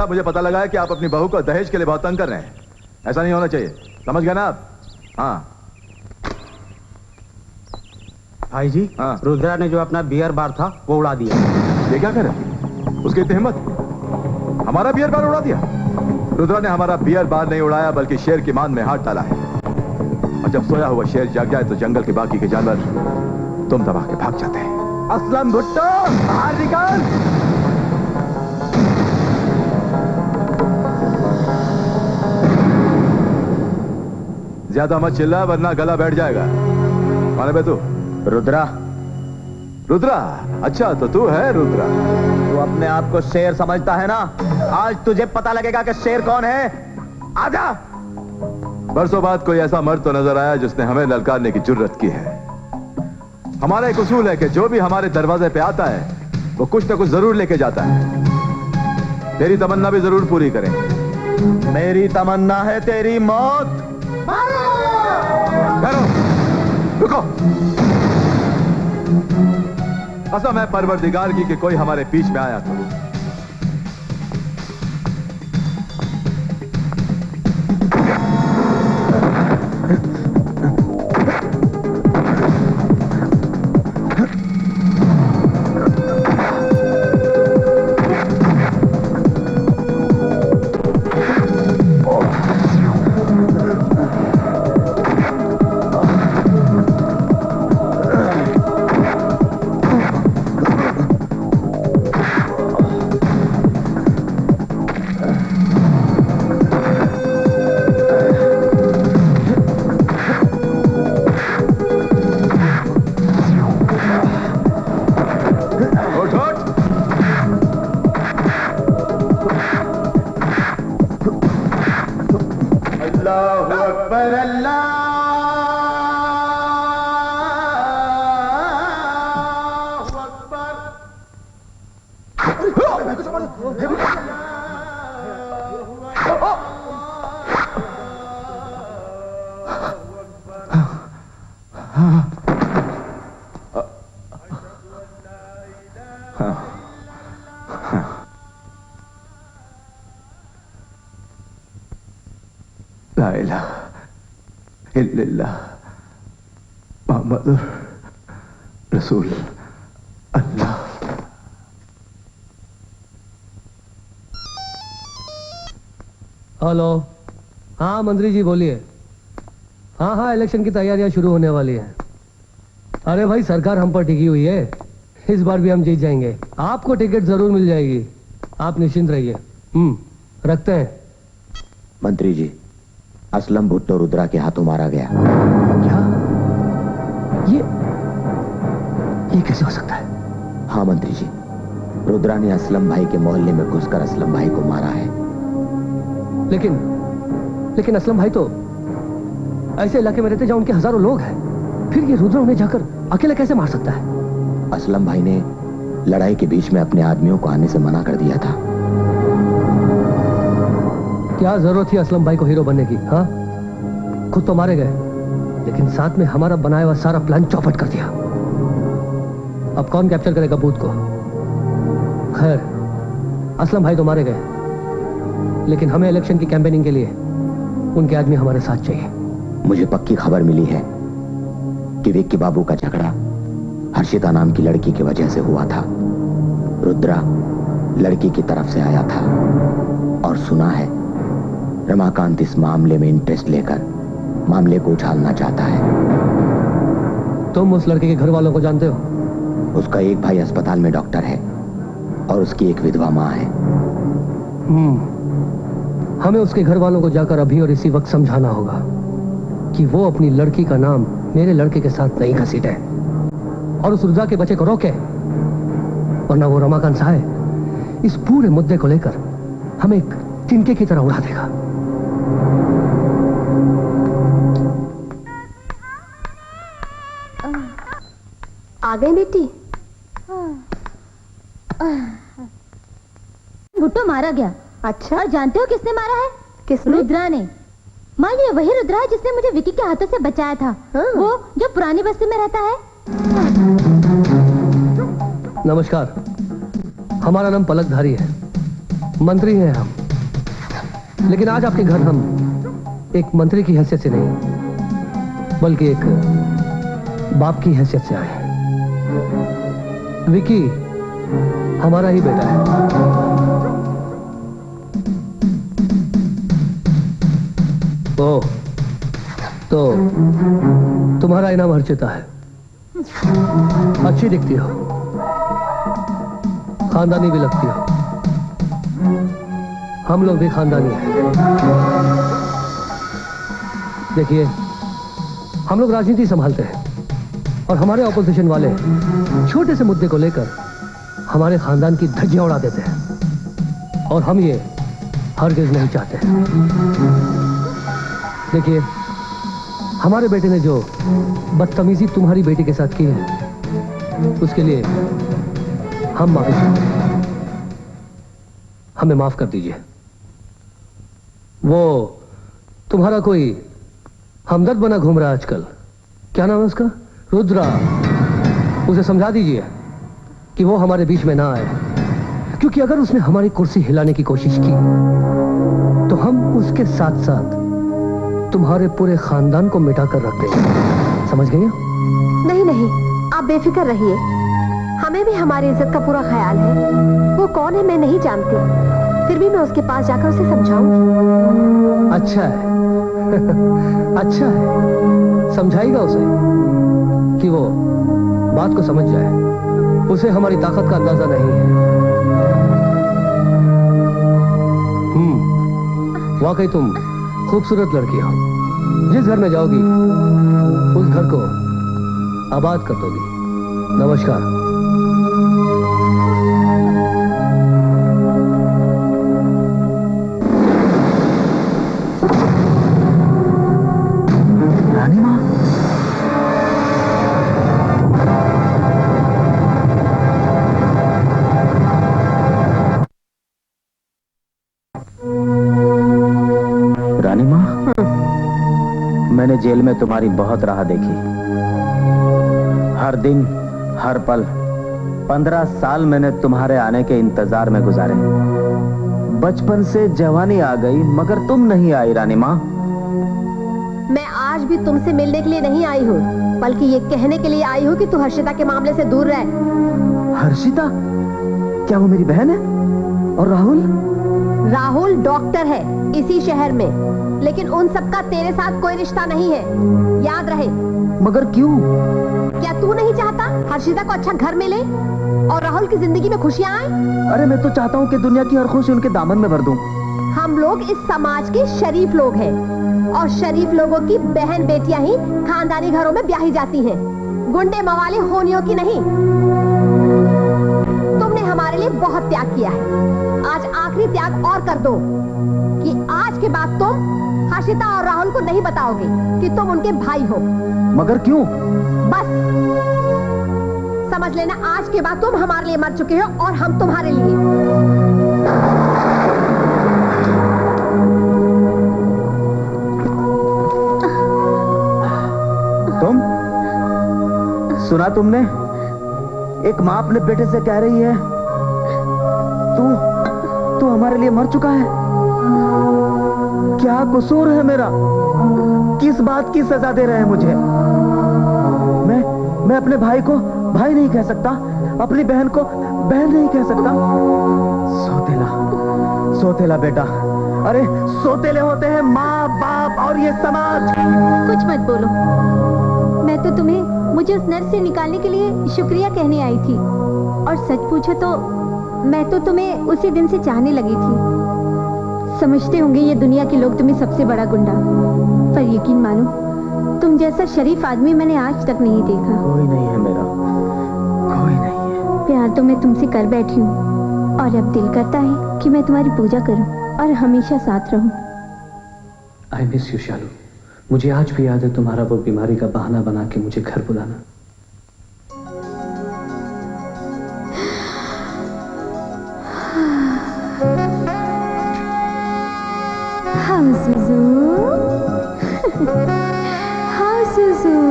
मुझे पता लगा है कि आप अपनी बहू को दहेज के लिए बहुत तंग कर रहे हैं। ऐसा नहीं होना चाहिए, समझ गए ना आप? हाँ भाई जी, हाँ। रुद्रा ने जो अपना बियर बार था वो उड़ा दिया। ये क्या करे? उसकी इतनी हिम्मत, हमारा बियर बार उड़ा दिया? रुद्रा ने हमारा बियर बार नहीं उड़ाया, बल्कि शेर की मान में हाथ डाला है। और जब सोया हुआ शेर जाग जाए तो जंगल के बाकी के जानवर तुम दबा के भाग जाते हैं। असलम भुट्टो, बाहर निकल। ज्यादा मत चिल्ला वरना गला बैठ जाएगा। कौन है बे तू? रुद्रा। रुद्रा? अच्छा तो तू है रुद्रा। तू अपने आप को शेर समझता है ना? आज तुझे पता लगेगा कि शेर कौन है। आजा। बरसों बाद कोई ऐसा मर्द तो नजर आया जिसने हमें ललकारने की जुर्रत की है। हमारा एक उसूल है कि जो भी हमारे दरवाजे पे आता है वो कुछ ना कुछ जरूर लेके जाता है। तेरी तमन्ना भी जरूर पूरी करेंगे। मेरी तमन्ना है तेरी मौत। रुको। कसम है परवरदिगार की कि कोई हमारे बीच में आया था। ला इलाहा इल्लल्लाह मुहम्मदुर रसूल अल्लाह। हेलो। हाँ मंत्री जी बोलिए। हाँ हाँ, इलेक्शन की तैयारियां शुरू होने वाली हैं। अरे भाई सरकार हम पर टिकी हुई है, इस बार भी हम जीत जाएंगे। आपको टिकट जरूर मिल जाएगी, आप निश्चिंत रहिए। रखते हैं। मंत्री जी, असलम भुट्टो रुद्रा के हाथों मारा गया। क्या? ये कैसे हो सकता है? हाँ मंत्री जी, रुद्रा ने असलम भाई के मोहल्ले में घुसकर असलम भाई को मारा है। लेकिन असलम भाई तो ऐसे इलाके में रहते जहां उनके हजारों लोग हैं, फिर ये रुद्र उन्हें जाकर अकेले कैसे मार सकता है? असलम भाई ने लड़ाई के बीच में अपने आदमियों को आने से मना कर दिया था। क्या जरूरत थी असलम भाई को हीरो बनने की? हाँ, खुद तो मारे गए, लेकिन साथ में हमारा बनाया हुआ सारा प्लान चौपट कर दिया। अब कौन कैप्चर करेगा भूत को? खैर, असलम भाई तो मारे गए, लेकिन हमें इलेक्शन की कैंपेनिंग के लिए उनके आदमी हमारे साथ चाहिए। मुझे पक्की खबर मिली है कि विक्की बाबू का झगड़ा हर्षिता नाम की लड़की की वजह से हुआ था। रुद्रा लड़की की तरफ से आया था और सुना है रमाकांत इस मामले में इंटरेस्ट लेकर मामले को उछालना चाहता है। तुम उस लड़के के घर वालों को जानते हो? उसका एक भाई अस्पताल में डॉक्टर है और उसकी एक विधवा मां है। हमें उसके घर वालों को जाकर अभी और इसी वक्त समझाना होगा कि वो अपनी लड़की का नाम मेरे लड़के के साथ नहीं घसीटे और उस रुद्रा के बच्चे को रोके, वरना वो रमाकांत साहब इस पूरे मुद्दे को लेकर हमें एक तिनके की तरह उड़ा देगा। आ गई बेटी? भुट्टो मारा गया। अच्छा, और जानते हो किसने मारा है? किसने? रुद्रा ने। माँ, ये वही रुद्रा है जिसने मुझे विकी के हाथों से बचाया था। हाँ। वो जो पुरानी बस्ती में रहता है। नमस्कार, हमारा नाम पलकधारी है, मंत्री हैं हम, लेकिन आज आपके घर हम एक मंत्री की हैसियत से नहीं, बल्कि एक बाप की हैसियत से आए हैं। विकी हमारा ही बेटा है। ओ, तो तुम्हारा इनाम हर्षिता है। अच्छी दिखती हो, खानदानी भी लगती हो। हम लोग भी खानदानी हैं। देखिए, हम लोग राजनीति संभालते हैं और हमारे ऑपोजिशन वाले छोटे से मुद्दे को लेकर हमारे खानदान की धज्जियां उड़ा देते हैं और हम ये हरगिज नहीं चाहते। देखिए, हमारे बेटे ने जो बदतमीजी तुम्हारी बेटी के साथ की है, उसके लिए हम माफी चाहते हैं। हमें माफ कर दीजिए। वो तुम्हारा कोई हमदर्द बना घूम रहा है आजकल। क्या नाम है उसका? रुद्रा। उसे समझा दीजिए कि वो हमारे बीच में ना आए, क्योंकि अगर उसने हमारी कुर्सी हिलाने की कोशिश की तो हम उसके साथ साथ तुम्हारे पूरे खानदान को मिटा कर रख देंगे। समझ गई? नहीं नहीं, आप बेफिक्र रहिए, हमें भी हमारी इज्जत का पूरा ख्याल है। वो कौन है मैं नहीं जानती, फिर भी मैं उसके पास जाकर उसे समझाऊंगी। अच्छा है। अच्छा है, समझाइएगा उसे कि वो बात को समझ जाए। उसे हमारी ताकत का अंदाजा नहीं है। वाकई तुम खूबसूरत लड़की हो। जिस घर में जाओगी उस घर को आबाद कर दोगी। नमस्कार। रानी माँ, रानी माँ, मैंने जेल में तुम्हारी बहुत राह देखी। हर दिन हर पल 15 साल मैंने तुम्हारे आने के इंतजार में गुजारे। बचपन से जवानी आ गई मगर तुम नहीं आई रानी माँ। मैं आज भी तुमसे मिलने के लिए नहीं आई हूँ, बल्कि ये कहने के लिए आई हूँ कि तू हर्षिता के मामले से दूर रह। हर्षिता? क्या वो मेरी बहन है? और राहुल? राहुल डॉक्टर है इसी शहर में, लेकिन उन सबका तेरे साथ कोई रिश्ता नहीं है, याद रहे। मगर क्यों? क्या तू नहीं चाहता हर्षिता को अच्छा घर मिले और राहुल की जिंदगी में खुशियां आए? अरे मैं तो चाहता हूँ कि दुनिया की हर खुशी उनके दामन में भर दूं। हम लोग इस समाज के शरीफ लोग हैं और शरीफ लोगों की बहन बेटियां ही खानदानी घरों में ब्याही जाती हैं, गुंडे मवाली होनियों की नहीं। तुमने हमारे हमारे लिए बहुत त्याग किया है। आज आखिरी त्याग और कर दो कि आज के बाद तुम हर्षिता और राहुल को नहीं बताओगे कि तुम उनके भाई हो। मगर क्यों? बस समझ लेना, आज के बाद तुम हमारे लिए मर चुके हो और हम तुम्हारे लिए। तुम सुना तुमने? एक माँ अपने बेटे से कह रही है तू हमारे लिए मर चुका है। क्या कसूर है मेरा? किस बात की सजा दे रहे हैं मुझे? मैं अपने भाई को भाई नहीं कह सकता, अपनी बहन को बहन नहीं कह सकता। सोतेला बेटा। अरे सोतेले होते हैं माँ बाप और ये समाज। कुछ मत बोलो। मैं तो तुम्हें मुझे उस नर्स से निकालने के लिए शुक्रिया कहने आई थी, और सच पूछो तो मैं तो तुम्हें उसी दिन से चाहने लगी थी। समझते होंगे ये दुनिया के लोग तुम्हें सबसे बड़ा गुंडा, पर यकीन मानो तुम जैसा शरीफ आदमी मैंने आज तक नहीं देखा। कोई नहीं है मेरा, कोई नहीं है। प्यार तो मैं तुमसे कर बैठी हूँ, और अब दिल करता है कि मैं तुम्हारी पूजा करूँ और हमेशा साथ रहूँ। आई मिस यू शालू। मुझे आज भी याद है तुम्हारा वो बीमारी का बहाना बना के मुझे घर बुलाना। हाँ सुजू, हाँ सुजू।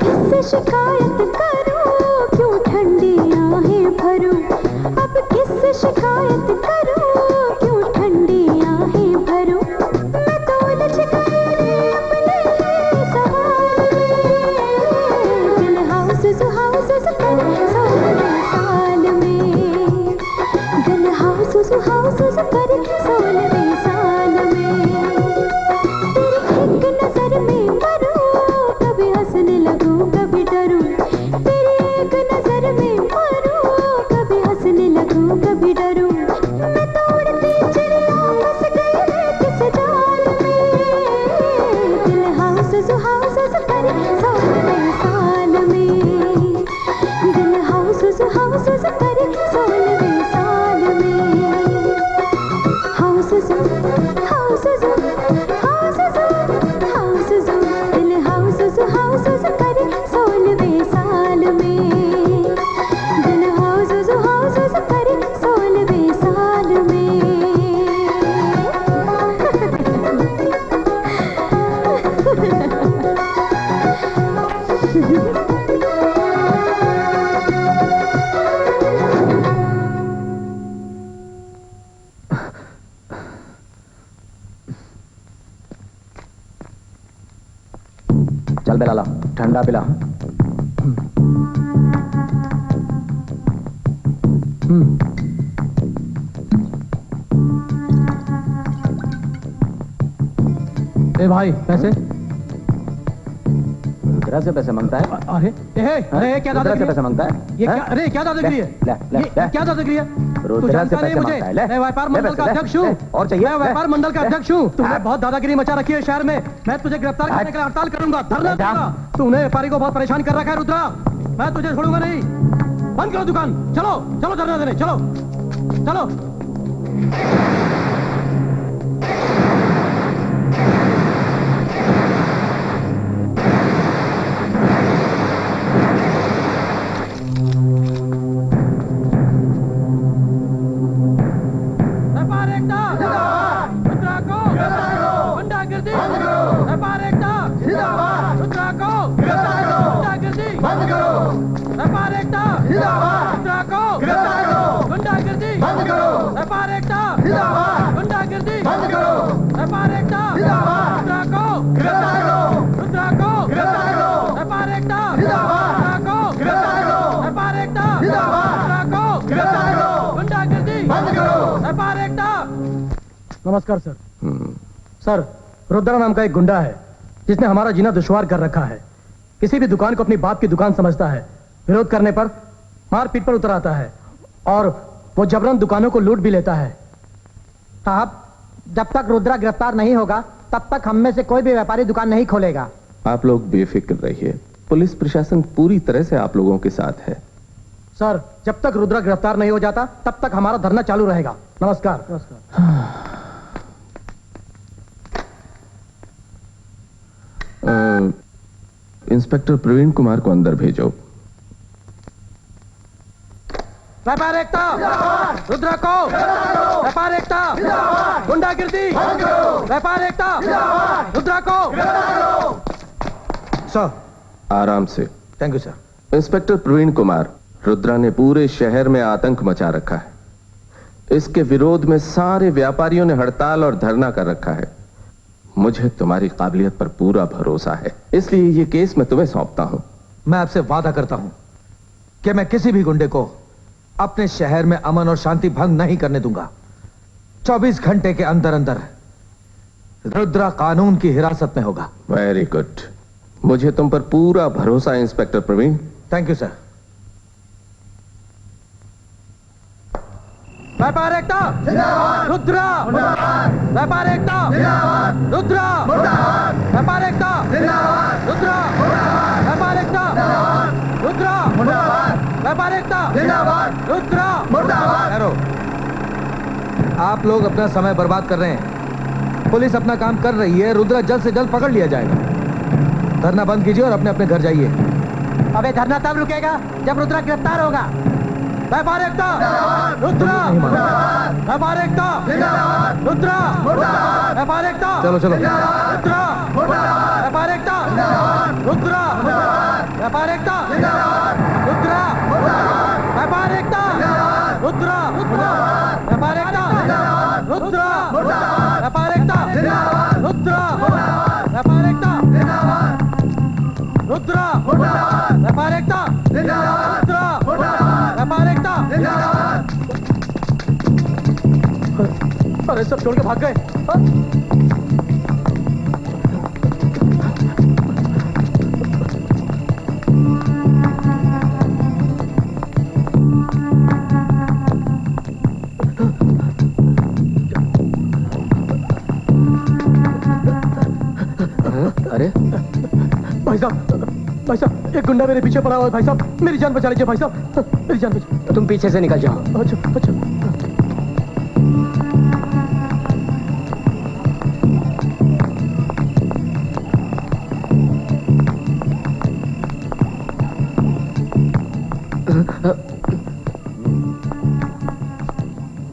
किससे शिकायत करूं, क्यों ठंडी आहें भरूं, अब किससे शिकायत करूं, क्यों ठंडी आहें भरूं, मैं तो उलझ गई रे अपने ही सवाल में, दिल हाउस कर सोलहवें साल में, दिल हाउस कर सोलहवें साल में, तेरी एक नजर में मरूं, कभी हंसने लगूं कभी डरूं, तेरी एक नजर में मरूं, कभी हंसने लगूं कभी डरूं, मैं तो उड़ती चिड़िया फंस गई है किस जाल में, दिल हाउस कर सोलहवें साल में, दिल हाउस कर सोलहवें साल में, हाउस दिल हाउस कर सोलहवें साल में, दिल हाउस कर सोलहवें साल चल बेलाला, ठंडा पिला। ए भाई पैसे। रुद्रा से पैसे मांगता है? अरे क्या रुद्रा से पैसे मांगता है? ये क्या, अरे क्या दादागिरी है? क्या दादागिरी है? रुद्रा से पैसे मांगता है? मैं व्यापार मंडल का अध्यक्ष हूँ। और चाहिए? मैं व्यापार मंडल का अध्यक्ष हूँ। तुमने बहुत दादागिरी मचा रखी है शहर में। मैं तुझे गिरफ्तार करने के लिए हड़ताल करूंगा, धरना दूंगा। तूने व्यापारी को बहुत परेशान कर रखा है रुद्रा, मैं तुझे छोड़ूंगा नहीं। बंद करो दुकान, चलो चलो धरना देने, चलो चलो। नमस्कार सर। सर, रुद्रा नाम का एक गुंडा है जिसने हमारा जीना दुश्वार कर रखा है। किसी भी दुकान को अपनी बाप की दुकान समझता है, विरोध करने पर मारपीट पर उतर आता है और वो जबरन दुकानों को लूट भी लेता है। साहब, जब तक रुद्रा गिरफ्तार नहीं होगा तब तक हम में से कोई भी व्यापारी दुकान नहीं खोलेगा। आप लोग बेफिक्र रहिए, पुलिस प्रशासन पूरी तरह से आप लोगों के साथ है। सर, जब तक रुद्रा गिरफ्तार नहीं हो जाता तब तक हमारा धरना चालू रहेगा। नमस्कार। इंस्पेक्टर प्रवीण कुमार को अंदर भेजो। व्यापार एकता, रुद्रा को व्यापार एकता, गुंडागिर्दी, व्यापार एकता, रुद्रा को। सर, आराम से। Thank you sir. Inspector Praveen Kumar, Rudra ने पूरे शहर में आतंक मचा रखा है। इसके विरोध में सारे व्यापारियों ने हड़ताल और धरना कर रखा है। मुझे तुम्हारी काबिलियत पर पूरा भरोसा है, इसलिए ये केस मैं तुम्हें सौंपता हूं। मैं आपसे वादा करता हूं कि मैं किसी भी गुंडे को अपने शहर में अमन और शांति भंग नहीं करने दूंगा। 24 घंटे के अंदर अंदर रुद्रा कानून की हिरासत में होगा। वेरी गुड, मुझे तुम पर पूरा भरोसा है inspector Praveen. Thank you sir. व्यापार एकता, रुद्रा, व्यापार एकता, रुद्रा, व्यापार एकता, रुद्रा, व्यापार एकता, रुद्रा, व्यापार एकता, रुद्रा। ठहरो, आप लोग अपना समय बर्बाद कर रहे हैं। पुलिस अपना काम कर रही है, रुद्रा जल्द से जल्द पकड़ लिया जाएगा। धरना बंद कीजिए और अपने अपने घर जाइए। अबे धरना तब रुकेगा जब रुद्रा गिरफ्तार होगा। व्यापार एकता, रुद्रा, व्यापार एकता, रुद्रा, व्यापार एकता, चलो चलो। रुद्रा, व्यापार एकता, रुद्रा, व्यापार एकता रुद्रा व्यापार एकता रुद्रा व्यापार एकता रुद्रा व्यापार एकता रुद्रा व्यापार एकता रुद्रा व्यापार एकता रुद्रा व्यापार एकता। अरे सब छोड़ के भाग गए। अरे भाई साहब एक गुंडा मेरे पीछे पड़ा हुआ है भाई साहब, मेरी जान बचा लीजिए भाई साहब, मेरी जान बचा। तुम पीछे से निकल जाओ। अच्छा अच्छा।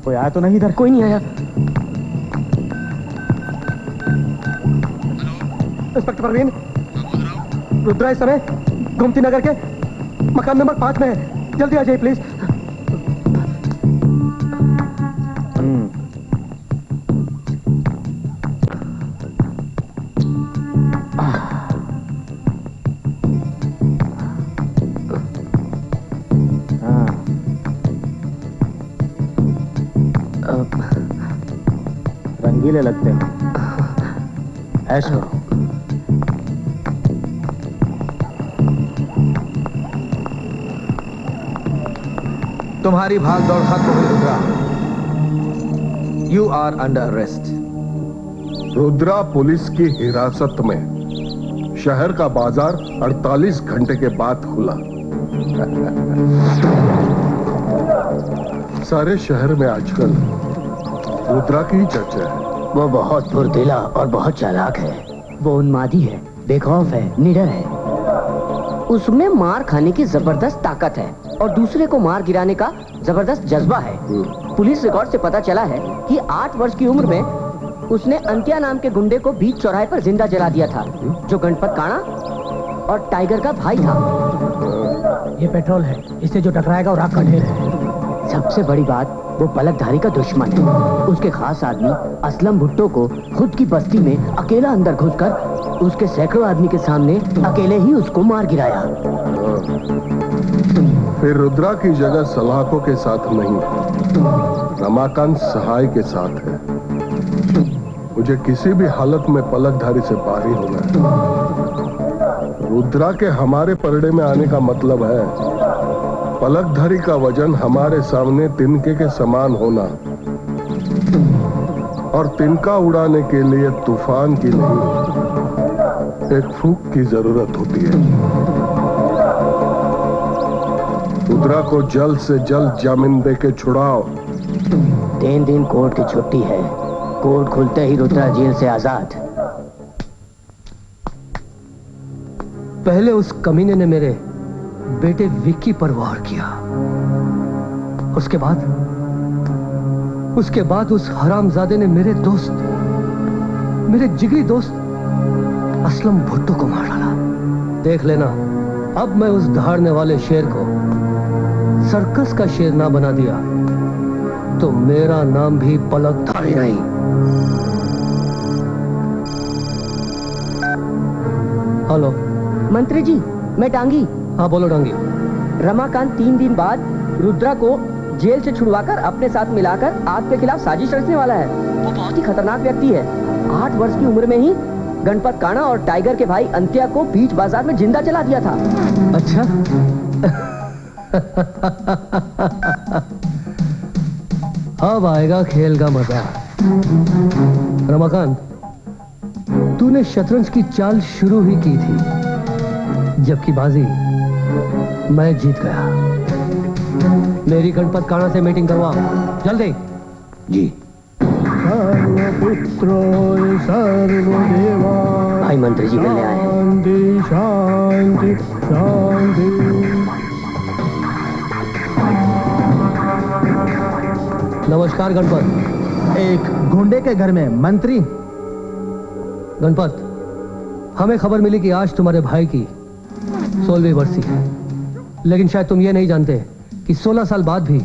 कोई आया तो नहीं इधर? कोई नहीं आया। इंस्पेक्टर परवीन, रुद्रा इस समय गोमती नगर के मकान नंबर 5 में है, जल्दी आ जाइए प्लीज। रंगीले लगते हो, ऐश करो। तुम्हारी भाग दौड़ खत्म हुई Rudra, you are under arrest. Rudra police की हिरासत में। शहर का बाजार 48 घंटे के बाद खुला। सारे शहर में आजकल रुद्रा की ही चर्चा है। वो बहुत फुर्तीला और बहुत चालाक है। वो उन्मादी है, बेखौफ है, निडर है। उसमें मार खाने की जबरदस्त ताकत है और दूसरे को मार गिराने का जबरदस्त जज्बा है। पुलिस रिकॉर्ड से पता चला है कि 8 वर्ष की उम्र में उसने अंत्या नाम के गुंडे को बीच चौराहे पर जिंदा जला दिया था, जो गणपत काणा और टाइगर का भाई था। ये पेट्रोल है, इससे जो टकराएगा वो राख का ढेर है। सबसे बड़ी बात, वो पलकधारी का दुश्मन है। उसके खास आदमी असलम भुट्टो को खुद की बस्ती में अकेला अंदर घुसकर उसके सैकड़ों आदमी के सामने अकेले ही उसको मार गिराया। फिर रुद्रा की जगह सलाखों के साथ नहीं, रमाकांत सहाय के साथ है। मुझे किसी भी हालत में पलकधारी से बाहरी होना है। रुद्रा के हमारे परड़े में आने का मतलब है पलकधारी का वजन हमारे सामने तिनके के समान होना, और तिनका उड़ाने के लिए तूफान की नहीं, एक फूंक की जरूरत होती है। रुद्रा को जल्द से जल्द जामीन देके छुड़ाओ। 3 दिन कोर्ट की छुट्टी है। कोर्ट खुलते ही रुद्रा जेल से आजाद। पहले उस कमीने ने मेरे बेटे विक्की पर वार किया, उसके बाद उस हरामजादे ने मेरे दोस्त, मेरे जिगरी दोस्त असलम भुट्टो को मार डाला। देख लेना, अब मैं उस दहाड़ने वाले शेर को सर्कस का शेर ना बना दिया तो मेरा नाम भी पलकधारी नहीं। हेलो मंत्री जी, मैं डांगी। हाँ बोलो डांगी। रमाकांत 3 दिन बाद रुद्रा को जेल से छुड़वाकर अपने साथ मिलाकर आपके खिलाफ साजिश रचने वाला है। वो बहुत ही खतरनाक व्यक्ति है। 8 वर्ष की उम्र में ही गणपत काणा और टाइगर के भाई अंत्या को बीच बाजार में जिंदा जला दिया था। अच्छा अब आएगा खेल का मजा। रमाकांत, तूने शतरंज की चाल शुरू ही की थी, जबकि बाजी मैं जीत गया। मेरी गणपत काणा से मीटिंग करवाओ जल्दी। जी। सर्वपुत्रो सर्वदेवा। भाई मंत्री जी मिलने आए। शांति शांति शांति। नमस्कार गणपत। एक गुंडे के घर में मंत्री। गणपत, हमें खबर मिली कि आज तुम्हारे भाई की 16वीं वर्षी है, लेकिन शायद तुम ये नहीं जानते कि 16 साल बाद भी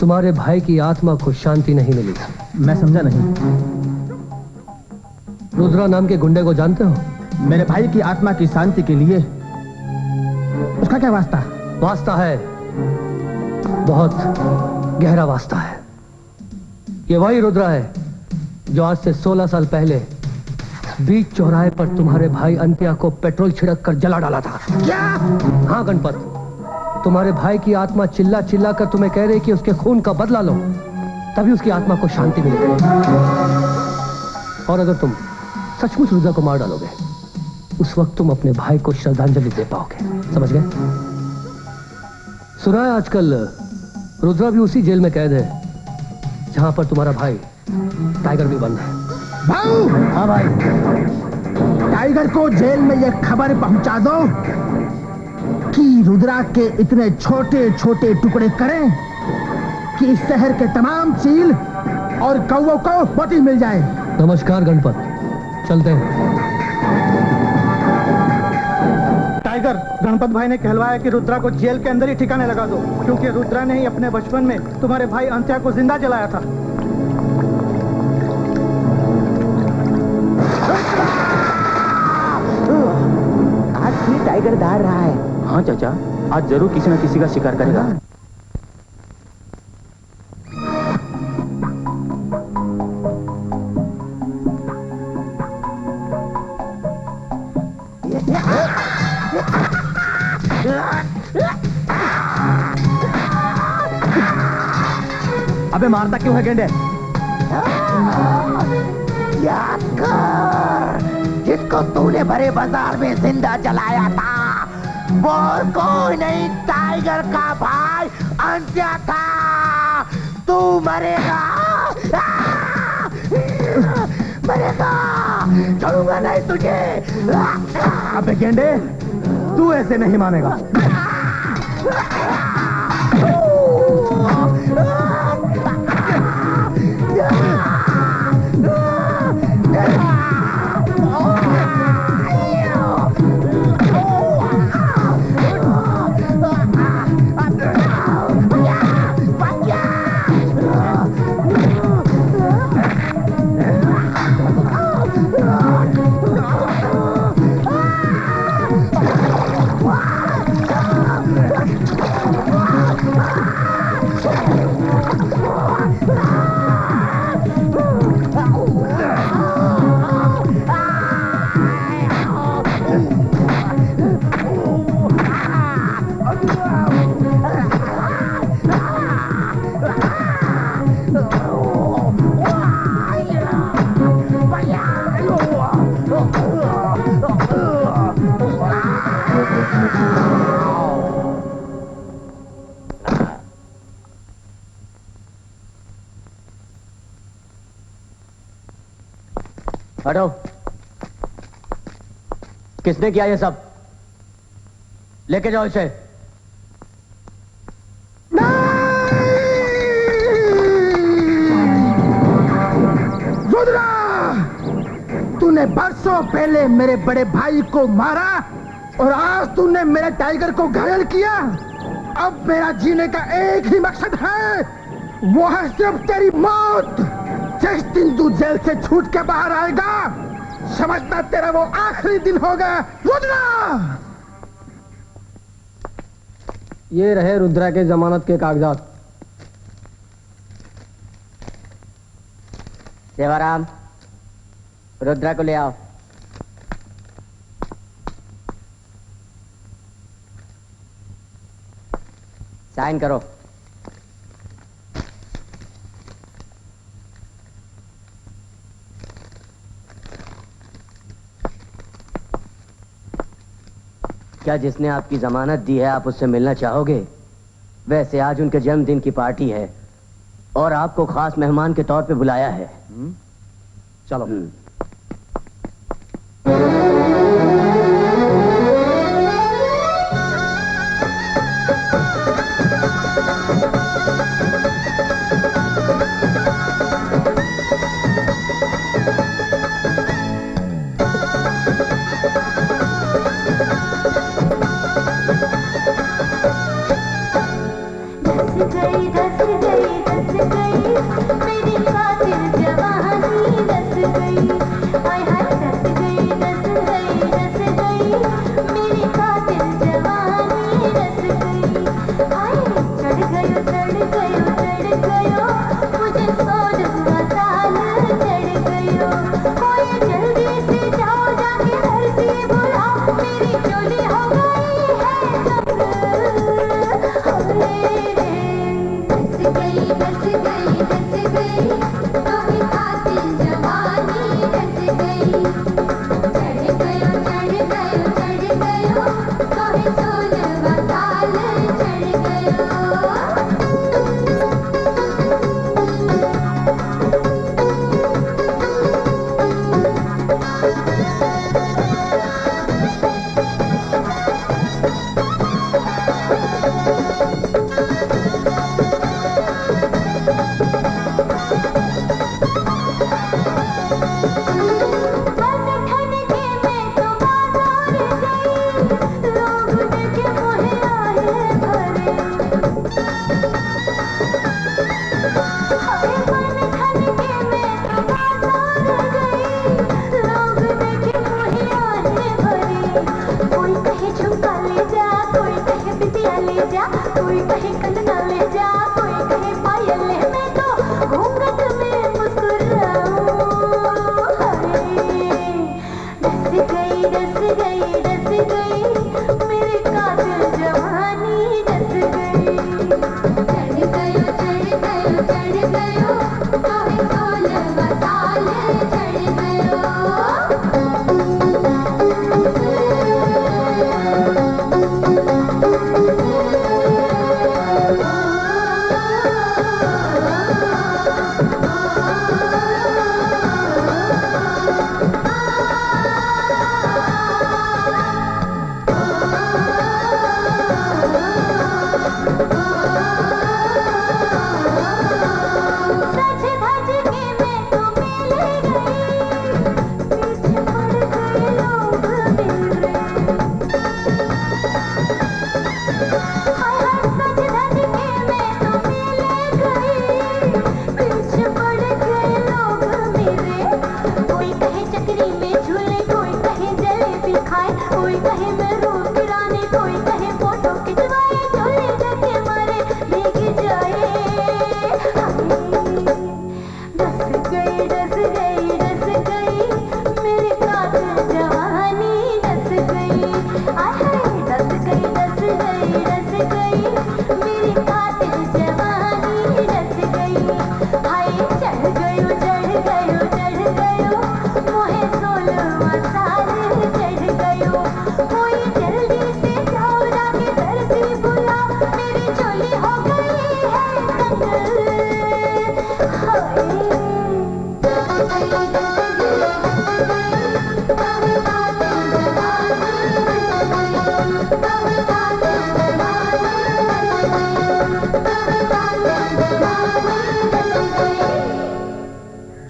तुम्हारे भाई की आत्मा को शांति नहीं मिली। मैं समझा नहीं। रुद्रा नाम के गुंडे को जानते हो? मेरे भाई की आत्मा की शांति के लिए उसका क्या वास्ता? वास्ता है, बहुत गहरा वास्ता है। ये वही रुद्रा है जो आज से 16 साल पहले बीच चौराहे पर तुम्हारे भाई अंत्या को पेट्रोल छिड़क कर जला डाला था। क्या? हाँ गणपत, तुम्हारे भाई की आत्मा चिल्ला चिल्ला कर तुम्हें कह रही कि उसके खून का बदला लो, तभी उसकी आत्मा को शांति मिलेगी। और अगर तुम सचमुच रुद्रा को मार डालोगे, उस वक्त तुम अपने भाई को श्रद्धांजलि दे पाओगे। समझ गए? सुना है आजकल रुद्रा भी उसी जेल में कैद है जहां पर तुम्हारा भाई टाइगर भी बंद है। भाऊ! हाँ भाई, टाइगर को जेल में यह खबर पहुंचा दो कि रुद्रा के इतने छोटे छोटे टुकड़े करें कि इस शहर के तमाम चील और कौवों को बोटी मिल जाए। नमस्कार गणपत, चलते हैं। टाइगर, गणपत भाई ने कहलवाया कि रुद्रा को जेल के अंदर ही ठिकाने लगा दो, क्योंकि रुद्रा ने ही अपने बचपन में तुम्हारे भाई अंत्या को जिंदा जलाया था। आज भी टाइगर दार रहा है। हाँ चाचा, आज जरूर किसी न किसी का शिकार करेगा। अबे मारता क्यों है गेंडे? याद कर, जिसको तूने भरे बाजार में जिंदा जलाया था वो कोई नहीं, टाइगर का भाई अंत्या था। तू मरेगा, मरेगा, छोड़ूंगा नहीं तुझे। अबे गेंडे, तू ऐसे नहीं मानेगा। हटो। किसने किया ये सब? लेके जाओ इसे। रुद्रा, तूने बरसों पहले मेरे बड़े भाई को मारा और आज तूने मेरे टाइगर को घायल किया। अब मेरा जीने का एक ही मकसद है, वो है सिर्फ तेरी मौत। जिस दिन तू जेल से छूट के बाहर आएगा, समझना तेरा वो आखिरी दिन होगा। रुद्रा! ये रहे रुद्रा के जमानत के कागजात। सेवाराम, रुद्रा को ले आओ। साइन करो। क्या जिसने आपकी जमानत दी है आप उससे मिलना चाहोगे? वैसे आज उनके जन्मदिन की पार्टी है और आपको खास मेहमान के तौर पे बुलाया है। चलो।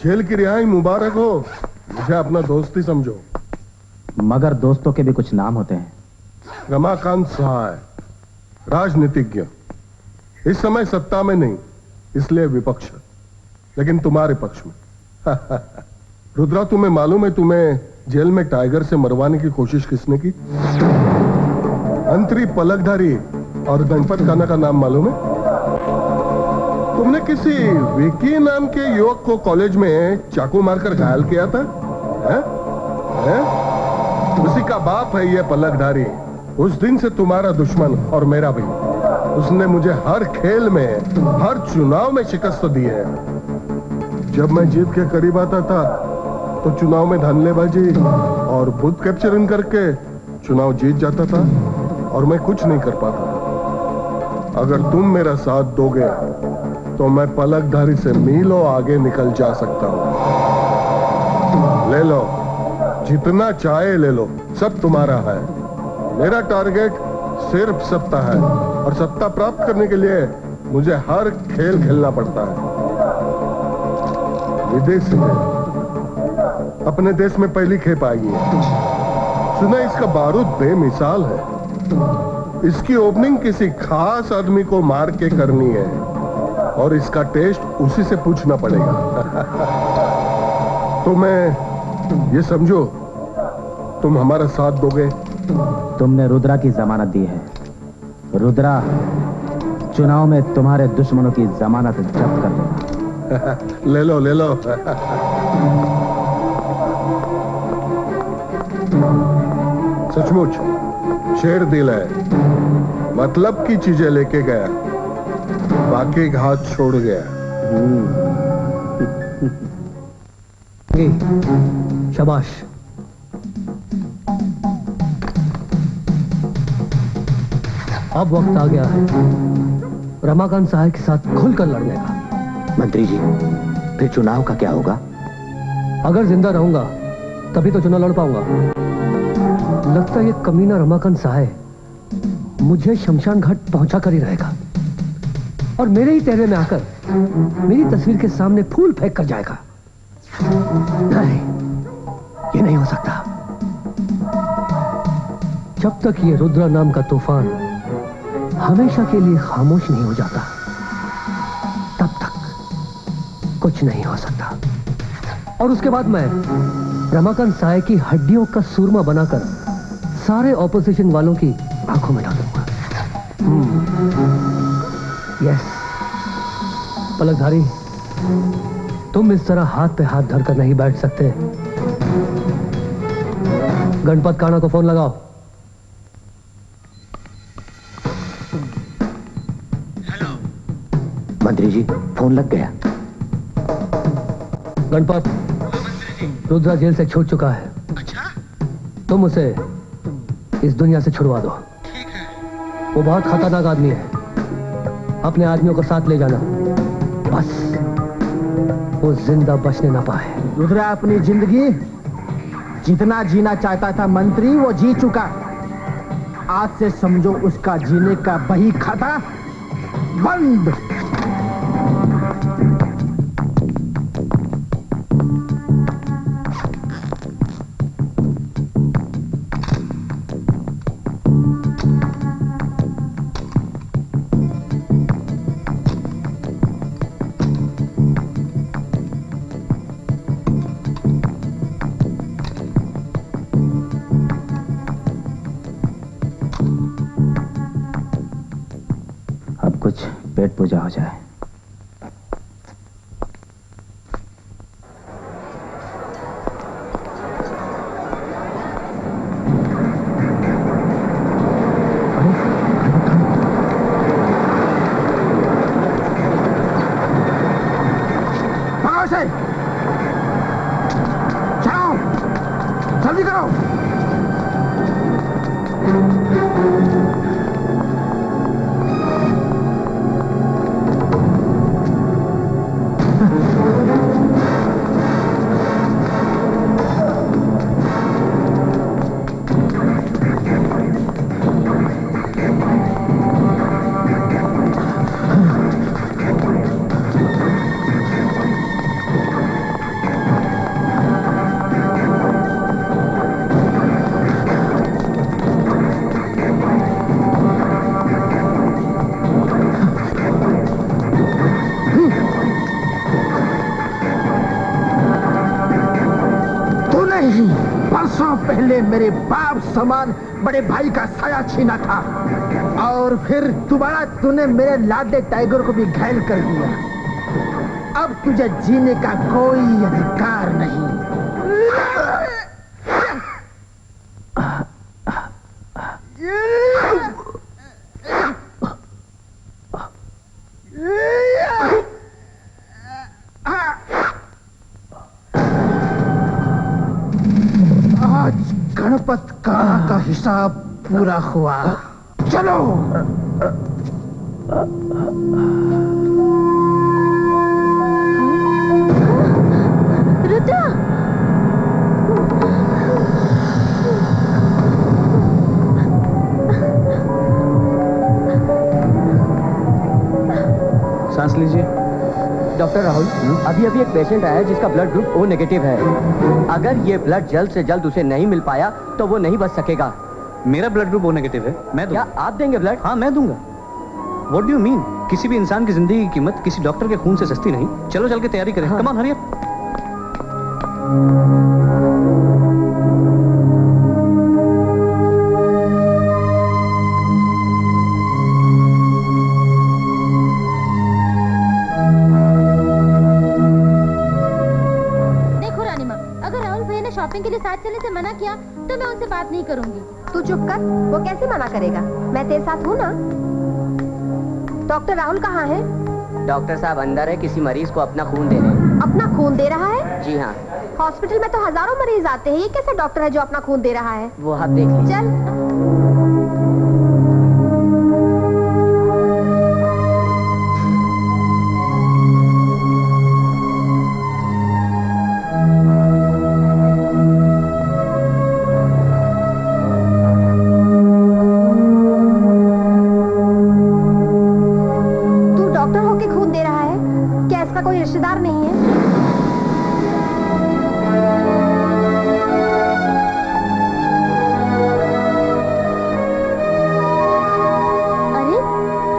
जेल की रिहाई मुबारक हो। मुझे अपना दोस्त ही समझो। मगर दोस्तों के भी कुछ नाम होते हैं। रमाकांत सहाय, राजनीतिज्ञ, इस समय सत्ता में नहीं, इसलिए विपक्ष, लेकिन तुम्हारे पक्ष में। रुद्रा, तुम्हें मालूम है तुम्हें जेल में टाइगर से मरवाने की कोशिश किसने की? अंतरी पलकधारी और गणपत खाना का नाम मालूम है? तुमने किसी विकी नाम के युवक को कॉलेज में चाकू मारकर घायल किया था, है? है? उसी का बाप है ये पलकधारी। उस दिन से तुम्हारा दुश्मन और मेरा भी। उसने मुझे हर खेल में, हर चुनाव में शिकस्त दी है। जब मैं जीत के करीब आता था तो चुनाव में धन्नेबाजी और बूथ कैप्चरिंग करके चुनाव जीत जाता था और मैं कुछ नहीं कर पाता। अगर तुम मेरा साथ दोगे तो मैं पलकधारी से मीलों आगे निकल जा सकता हूं। ले लो, जितना चाहे ले लो, सब तुम्हारा है। मेरा टारगेट सिर्फ सत्ता है और सत्ता प्राप्त करने के लिए मुझे हर खेल खेलना पड़ता है। विदेश में अपने देश में पहली खेप आई है। सुना इसका बारूद बेमिसाल है। इसकी ओपनिंग किसी खास आदमी को मार के करनी है और इसका टेस्ट उसी से पूछना पड़ेगा। तो मैं ये समझो तुम हमारा साथ दोगे। तुमने रुद्रा की जमानत दी है। रुद्रा चुनाव में तुम्हारे दुश्मनों की जमानत जब्त कर देगा। ले लो ले लो। सचमुच शेर दिल है, मतलब की चीजें लेके गया, बाकी घात छोड़ गया। शाबाश। अब वक्त आ गया है रमाकांत साहब के साथ खुलकर लड़ने का। मंत्री जी, फिर चुनाव का क्या होगा? अगर जिंदा रहूंगा तभी तो चुनाव लड़ पाऊंगा। लगता है ये कमीना रमाकांत साहब मुझे शमशान घाट पहुंचा कर ही रहेगा और मेरे ही तेरे में आकर मेरी तस्वीर के सामने फूल फेंक कर जाएगा। नहीं, ये नहीं हो सकता। जब तक ये रुद्रा नाम का तूफान हमेशा के लिए खामोश नहीं हो जाता, तब तक कुछ नहीं हो सकता। और उसके बाद मैं रमाकांत साय की हड्डियों का सूरमा बनाकर सारे ऑपोजिशन वालों की आंखों में डाल दूंगा। यस पलकधारी, तुम इस तरह हाथ पे हाथ धरकर नहीं बैठ सकते। गणपत काना को फोन लगाओ। मंत्री जी, फोन लग गया। गणपत, रुद्रा जेल से छूट चुका है। अच्छा? तुम उसे इस दुनिया से छुड़वा दो। ठीक है। वो बहुत खतरनाक आदमी है, अपने आदमियों को साथ ले जाना, बस वो जिंदा बचने ना पाए। रुद्रा अपनी जिंदगी जितना जीना चाहता था मंत्री, वो जी चुका। आज से समझो उसका जीने का बही खाता बंद। पेट पूजा हो जाए। चलो जल्दी करो। परसों पहले मेरे बाप समान बड़े भाई का साया छीना था और फिर दोबारा तूने मेरे लाडले टाइगर को भी घायल कर दिया। अब तुझे जीने का कोई अधिकार नहीं। गणपत का हिसाब पूरा हुआ। चलो। रुद्रा, सांस लीजिए। डॉक्टर राहुल, अभी अभी एक पेशेंट आया है जिसका ब्लड ग्रुप O नेगेटिव है। अगर ये ब्लड जल्द से जल्द उसे नहीं मिल पाया तो वो नहीं बच सकेगा। मेरा ब्लड ग्रुप ओ नेगेटिव है, मैं दूंगा। क्या आप देंगे ब्लड? हाँ मैं दूंगा। What do you mean? किसी भी इंसान की जिंदगी की कीमत किसी डॉक्टर के खून से सस्ती नहीं। चलो चल के तैयारी करें। Come on hurry up. Shopping के लिए साथ चलने से मना किया तो मैं उनसे बात नहीं करूंगी। तू चुप कर, वो कैसे मना करेगा? मैं तेरे साथ हूँ ना। डॉक्टर राहुल कहाँ है? डॉक्टर साहब अंदर है, किसी मरीज को अपना खून दे रहे हैं। अपना खून दे रहा है? जी हाँ। हॉस्पिटल में तो हजारों मरीज आते हैं, ये कैसा डॉक्टर है जो अपना खून दे रहा है? वो आप देख लीजिए। चल। रिश्तेदार नहीं है? अरे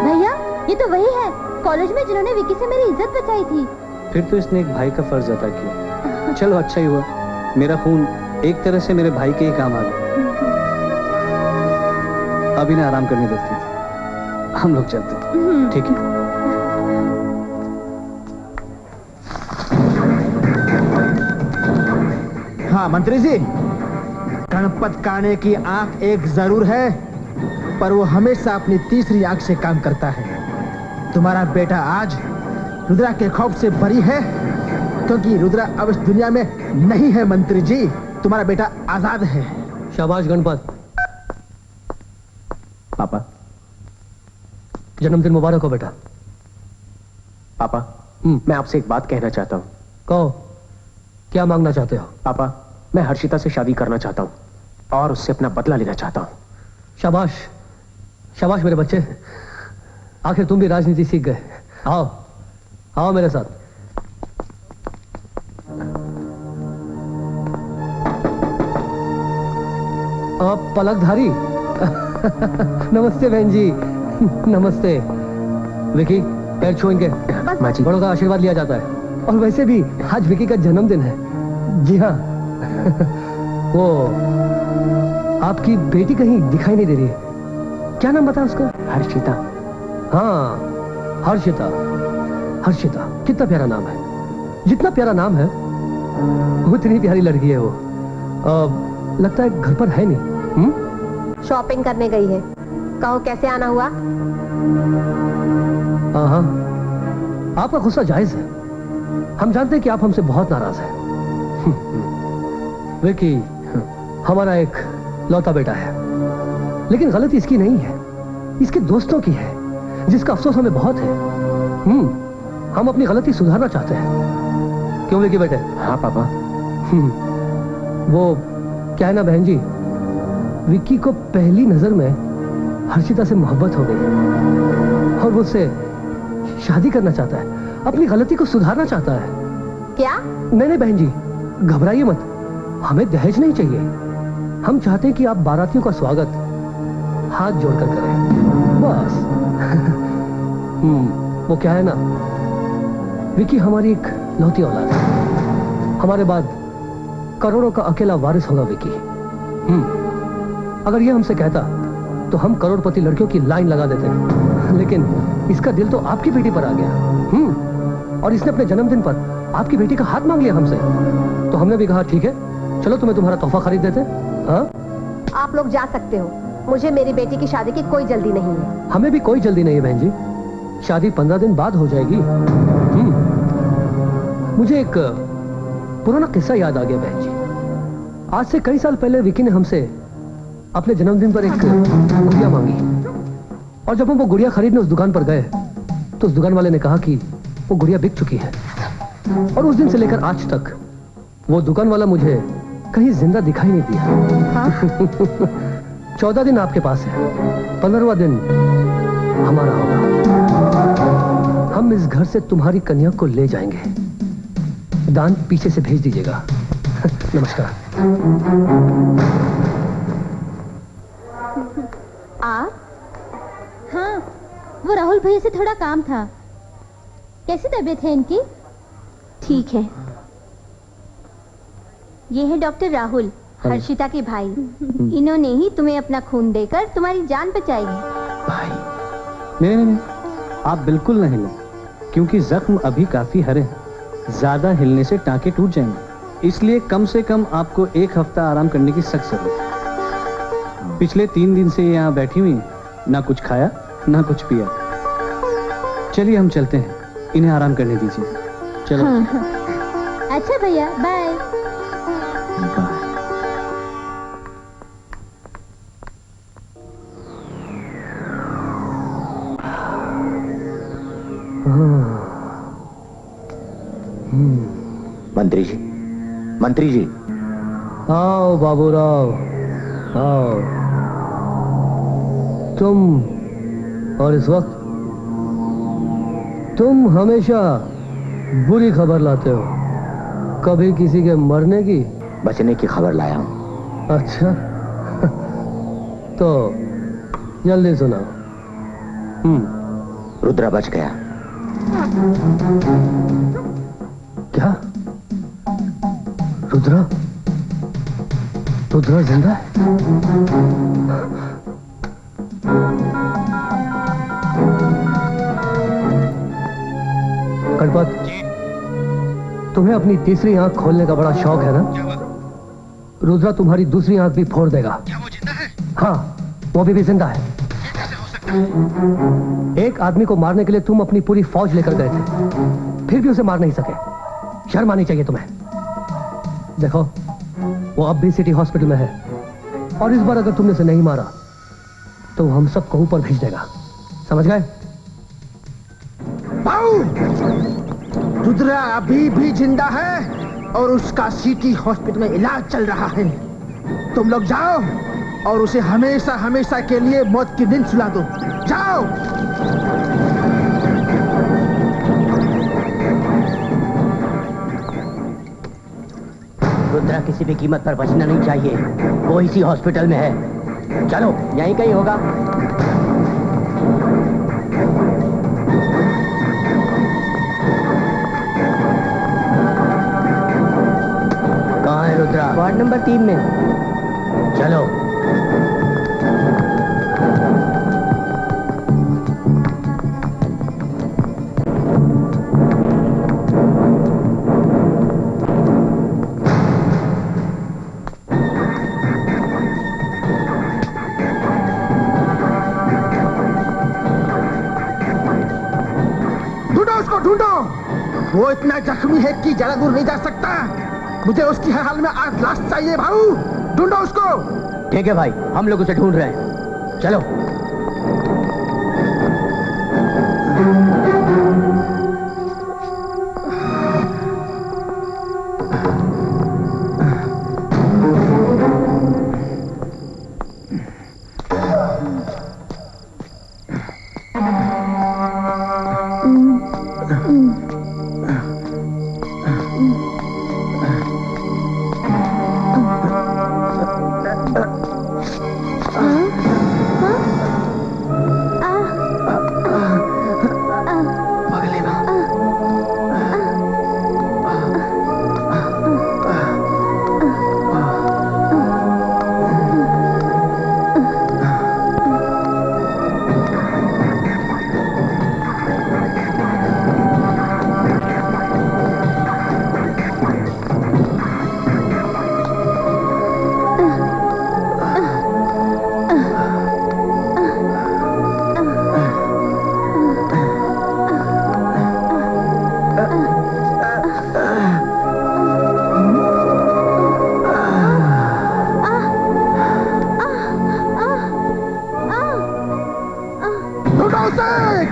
भैया, ये तो वही है कॉलेज में जिन्होंने विकी से मेरी इज्जत बचाई थी। फिर तो इसने एक भाई का फर्ज अदा किया। चलो अच्छा ही हुआ, मेरा खून एक तरह से मेरे भाई के ही काम आ गया। अब इन्हें आराम करने देते थे, हम लोग चलते। ठीक है? हाँ मंत्री जी, गणपत काने की आंख एक जरूर है, पर वो हमेशा अपनी तीसरी आंख से काम करता है। तुम्हारा बेटा आज रुद्रा के खौफ से बरी है, क्योंकि रुद्रा अब इस दुनिया में नहीं है। मंत्री जी, तुम्हारा बेटा आजाद है। शाबाश गणपत। पापा, जन्मदिन मुबारक हो बेटा। पापा, मैं आपसे एक बात कहना चाहता हूँ। कहो, क्या मांगना चाहते हो? पापा, मैं हर्षिता से शादी करना चाहता हूँ और उससे अपना बदला लेना चाहता हूँ। शाबाश, शाबाश मेरे बच्चे, आखिर तुम भी राजनीति सीख गए। आओ, आओ मेरे साथ। आप पलकधारी। नमस्ते बहन जी। नमस्ते। विकी, पैर छूएंगे, बड़ों का आशीर्वाद लिया जाता है। और वैसे भी आज विकी का जन्मदिन है। जी हाँ। वो आपकी बेटी कहीं दिखाई नहीं दे रही है, क्या नाम बताया उसका? हर्षिता। हाँ, हर्षिता। हर्षिता कितना प्यारा नाम है। जितना प्यारा नाम है उतनी प्यारी लड़की है वो। लगता है घर पर है नहीं। शॉपिंग करने गई है। कहो कैसे आना हुआ? हाँ, आपका गुस्सा जायज है। हम जानते हैं कि आप हमसे बहुत नाराज हैं। विकी हमारा एक लौता बेटा है, लेकिन गलती इसकी नहीं है, इसके दोस्तों की है, जिसका अफसोस हमें बहुत है। हम अपनी गलती सुधारना चाहते हैं। क्यों विकी बेटे? हाँ पापा। वो क्या है ना बहन जी, विक्की को पहली नजर में हर्षिता से मोहब्बत हो गई और वो उससे शादी करना चाहता है, अपनी गलती को सुधारना चाहता है। क्या? नहीं बहन जी, घबराइए मत, हमें दहेज नहीं चाहिए। हम चाहते हैं कि आप बारातियों का स्वागत हाथ जोड़कर करें, बस। वो क्या है ना, विकी हमारी एक लौती औलाद है। हमारे बाद करोड़ों का अकेला वारिस होगा विकी। अगर ये हमसे कहता तो हम करोड़पति लड़कियों की लाइन लगा देते, लेकिन इसका दिल तो आपकी बेटी पर आ गया। और इसने अपने जन्मदिन पर आपकी बेटी का हाथ मांग लिया हमसे, तो हमने भी कहा ठीक है, चलो तुम्हें तुम्हारा तोहफा खरीद देते। हाँ, आप लोग जा सकते हो, मुझे मेरी बेटी की शादी की कोई जल्दी नहीं है। हमें भी कोई जल्दी नहीं है बहन जी, शादी 15 दिन बाद हो जाएगी। मुझे एक पुराना किस्सा याद आ गया बहन जी। आज से कई साल पहले विकी ने हमसे अपने जन्मदिन पर एक गुड़िया मांगी, और जब हम वो गुड़िया खरीदने उस दुकान पर गए तो उस दुकान वाले ने कहा कि वो गुड़िया बिक चुकी है। और उस दिन से लेकर आज तक वो दुकान वाला मुझे कहीं जिंदा दिखाई नहीं दिया। 14 दिन आपके पास है, 15वां दिन हमारा होगा। हम इस घर से तुम्हारी कन्या को ले जाएंगे, दान पीछे से भेज दीजिएगा। नमस्कार। हाँ, वो राहुल भैया से थोड़ा काम था। कैसी तबीयत है इनकी? ठीक है। ये है डॉक्टर राहुल, हर्षिता के भाई। इन्होंने ही तुम्हें अपना खून देकर तुम्हारी जान बचाई है। नहीं नहीं, आप बिल्कुल न हिलें, क्योंकि जख्म अभी काफी हरे हैं। ज्यादा हिलने से टांके टूट जाएंगे, इसलिए कम से कम आपको 1 हफ्ता आराम करने की सख्त जरूरत है। पिछले 3 दिन से यहाँ बैठी हुई, ना कुछ खाया ना कुछ पिया। चलिए हम चलते हैं, इन्हें आराम करने दीजिए। चलो। हाँ। अच्छा भैया, बाय। मंत्री जी आओ बाबूराव, आओ। तुम और इस वक्त तुम हमेशा बुरी खबर लाते हो, कभी किसी के मरने की, बचने की खबर लाया हूं। अच्छा तो जल्दी सुनाओ। रुद्रा बच गया। क्या? रुद्रा? रुद्रा जिंदा है? गणपत, तुम्हें अपनी तीसरी आंख खोलने का बड़ा शौक है ना? रुद्रा तुम्हारी दूसरी आंख भी फोड़ देगा। क्या वो जिंदा है? हाँ, वो भी जिंदा है। एक आदमी को मारने के लिए तुम अपनी पूरी फौज लेकर गए थे, फिर भी उसे मार नहीं सके। शर्म आनी चाहिए तुम्हें। देखो, वो अब भी सिटी हॉस्पिटल में है, और इस बार अगर तुमने उसे नहीं मारा तो हम सबको ऊपर भेज देगा। समझ गए? रुद्रा अभी भी जिंदा है और उसका सिटी हॉस्पिटल में इलाज चल रहा है। तुम लोग जाओ और उसे हमेशा हमेशा के लिए मौत की नींद सुला दो। जाओ। रुद्रा किसी भी कीमत पर बचना नहीं चाहिए, वो इसी हॉस्पिटल में है। चलो, यहीं कहीं होगा। कहाँ है रुद्रा? वार्ड नंबर 3 में। चलो। वो इतना जख्मी है कि ज्यादा दूर नहीं जा सकता। मुझे उसकी हर हाल में आज लाश चाहिए। भाऊ, ढूंढो उसको। ठीक है भाई, हम लोग उसे ढूंढ रहे हैं। चलो।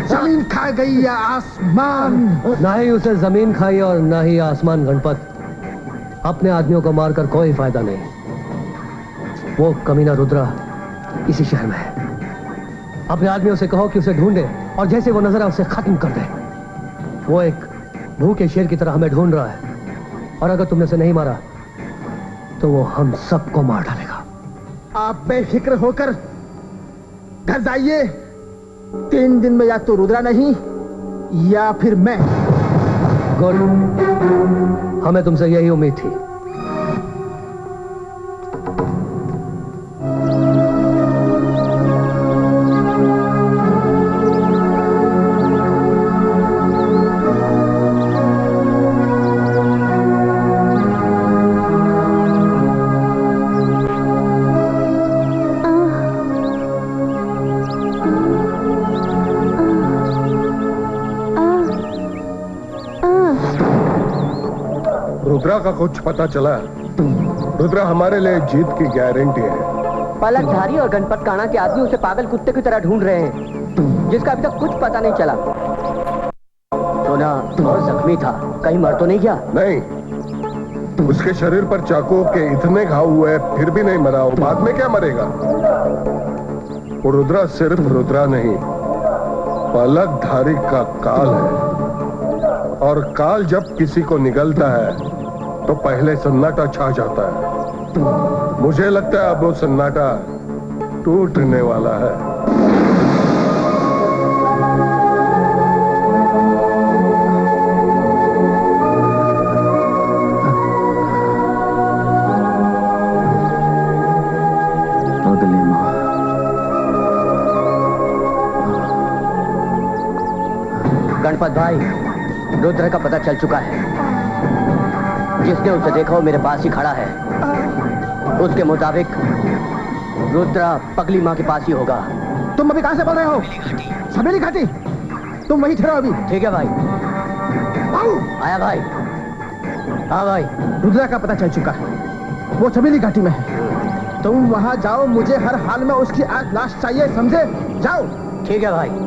जमीन खा गई या आसमान? ना ही उसे जमीन खाई और ना ही आसमान। गणपत, अपने आदमियों को मारकर कोई फायदा नहीं। वो कमीना रुद्रा इसी शहर में है। अपने आदमियों से कहो कि उसे ढूंढे और जैसे वो नजर आए उसे खत्म कर दे। वो एक भूखे शेर की तरह हमें ढूंढ रहा है, और अगर तुमने उसे नहीं मारा तो वो हम सबको मार डालेगा। आप बेफिक्र होकर घर जाइए इन दिन में या तो रुद्रा नहीं या फिर मैं। गुड, हमें तुमसे यही उम्मीद थी। रुद्रा का कुछ पता चला? रुद्रा हमारे लिए जीत की गारंटी है। पलकधारी और गणपत काना के आदमी उसे पागल कुत्ते की तरह ढूंढ रहे हैं, जिसका अभी तक कुछ पता नहीं चला। सोना बहुत जख्मी था, कहीं मर तो नहीं गया? नहीं, उसके शरीर पर चाकू के इतने घाव हुए फिर भी नहीं मरा। वो बाद में क्या मरेगा? वो रुद्रा सिर्फ रुद्रा नहीं, पलकधारी का काल है। और काल जब किसी को निगलता है तो पहले सन्नाटा छा जाता है। मुझे लगता है अब वो सन्नाटा टूटने वाला है। गणपत भाई, रुद्र का पता चल चुका है। जिसने उसे देखा वो मेरे पास ही खड़ा है। उसके मुताबिक रुद्रा पगली माँ के पास ही होगा। तुम अभी कहां से बोल रहे हो? समेली घाटी। तुम वहीं ठहरो अभी। ठीक है भाई। आया भाई। हाँ भाई। रुद्रा का पता चल चुका है, वो समेली घाटी में है। तुम वहां जाओ, मुझे हर हाल में उसकी आज लाश चाहिए, समझे? जाओ। ठीक है भाई।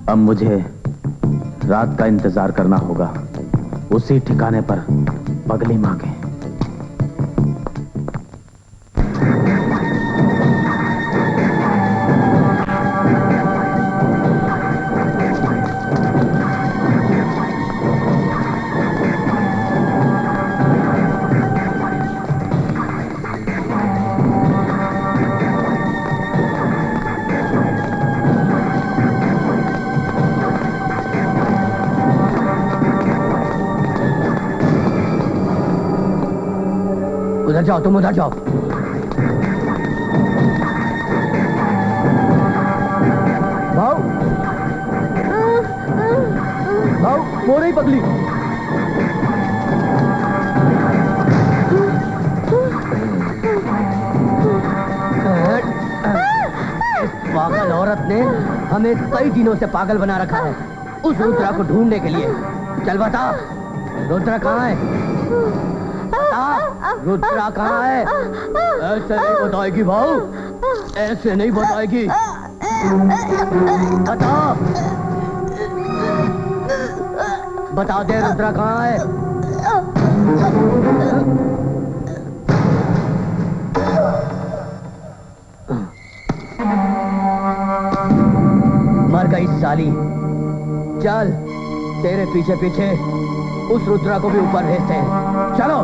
अब मुझे रात का इंतजार करना होगा, उसी ठिकाने पर पगली मां के। उधर जाओ, तुम उधर जाओ। भाव, भाव, वो नहीं पगली। इस पागल औरत ने हमें कई दिनों से पागल बना रखा है, उस रुद्रा को ढूंढने के लिए। चल बता, रुद्रा कहाँ है? रुद्रा कहाँ है? ऐसे नहीं बताएगी भाऊ, ऐसे नहीं बताएगी। बता, बता दे रुद्रा कहाँ है? मर गई साली। चल, तेरे पीछे पीछे उस रुद्रा को भी ऊपर भेजते हैं। चलो।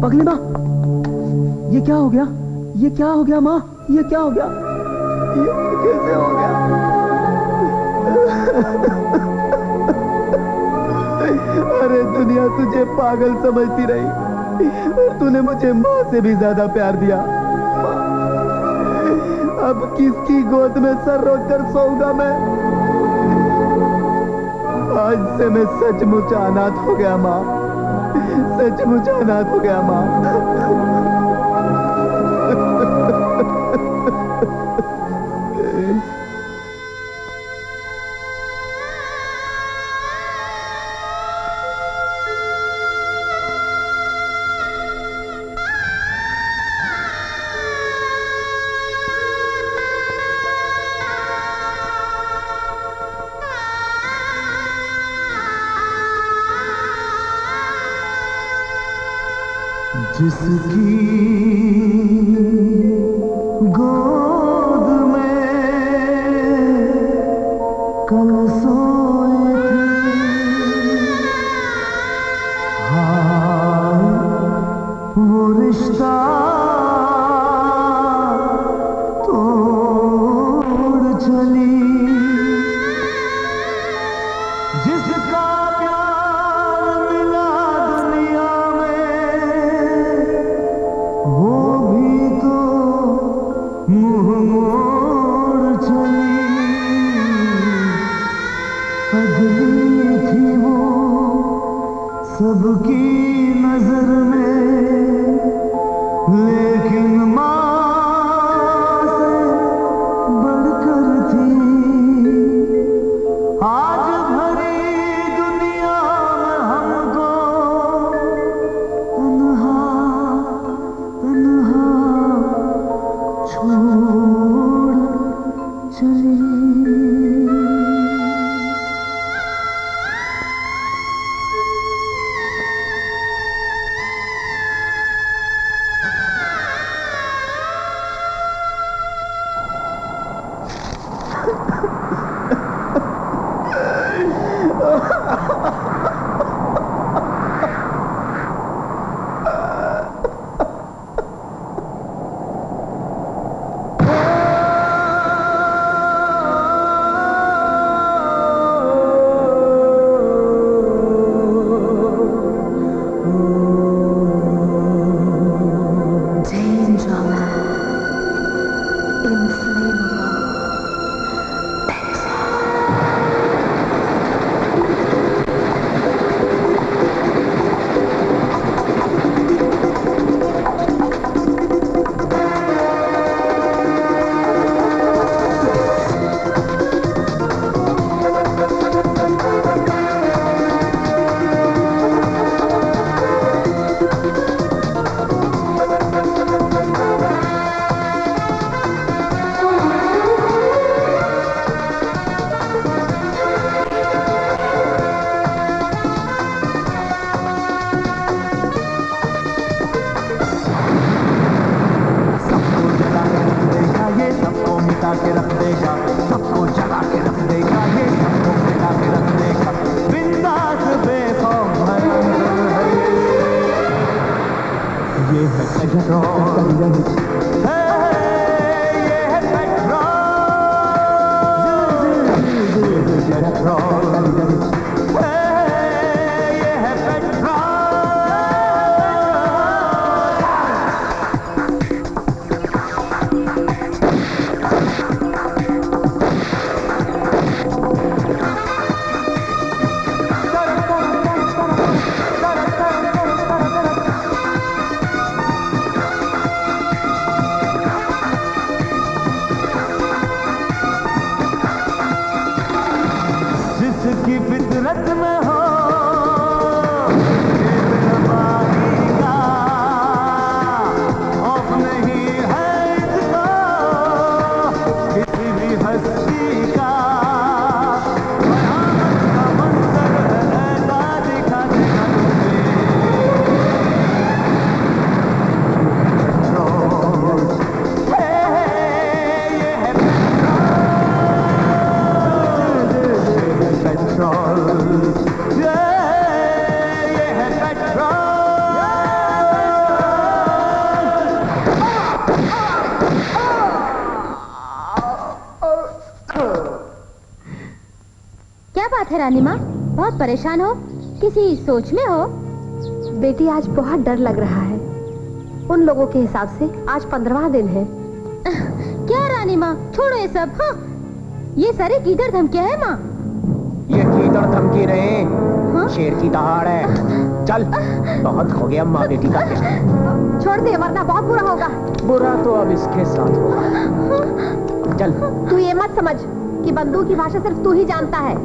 पगली माँ, ये क्या हो गया? ये क्या हो गया माँ? ये क्या हो गया? ये कैसे हो गया? अरे दुनिया तुझे पागल समझती रही और तूने मुझे माँ से भी ज्यादा प्यार दिया। अब किसकी गोद में सर रख कर सोऊंगा मैं? आज से मैं सचमुच अनाथ हो गया माँ, सचमुच अनाथ हो गया माँ। जिसकी गोद में कल सोए थे, हाय वो रिश्ता तोड़ चली, जिसका प्यार मिला दुनिया में वो भी तो मुंह मोड़ चली। पगली थी वो सबकी नजर में, लेकिन मां से बढ़कर थी। आज भरी दुनिया में हमको तन्हा तन्हा छोड़ चली। जिसकी फितरत में हो बेवफाई का खौफ नहीं है इसको किसी भी हस्ती का। कयामत का मंजर ऐसा दिखा देगा तुम्हें। ये है पेट्रोल, ये है पेट्रोल। क्या बात है रानी माँ, बहुत परेशान हो? किसी सोच में हो? बेटी आज बहुत डर लग रहा है। उन लोगों के हिसाब से आज 15वां दिन है। क्या रानी माँ, छोड़ो ये सब। हाँ, ये सारे कीचड़ धमकियाँ है माँ। ये कीचड़ धमकी नहीं, शेर की दहाड़ है। चल, बहुत हो गया माँ बेटी का प्यार। छोड़ दे वरना बहुत बुरा होगा। बुरा तो अब इसके साथ होगा। चल। तू ये मत समझ कि बंदूक की भाषा सिर्फ तू ही जानता है।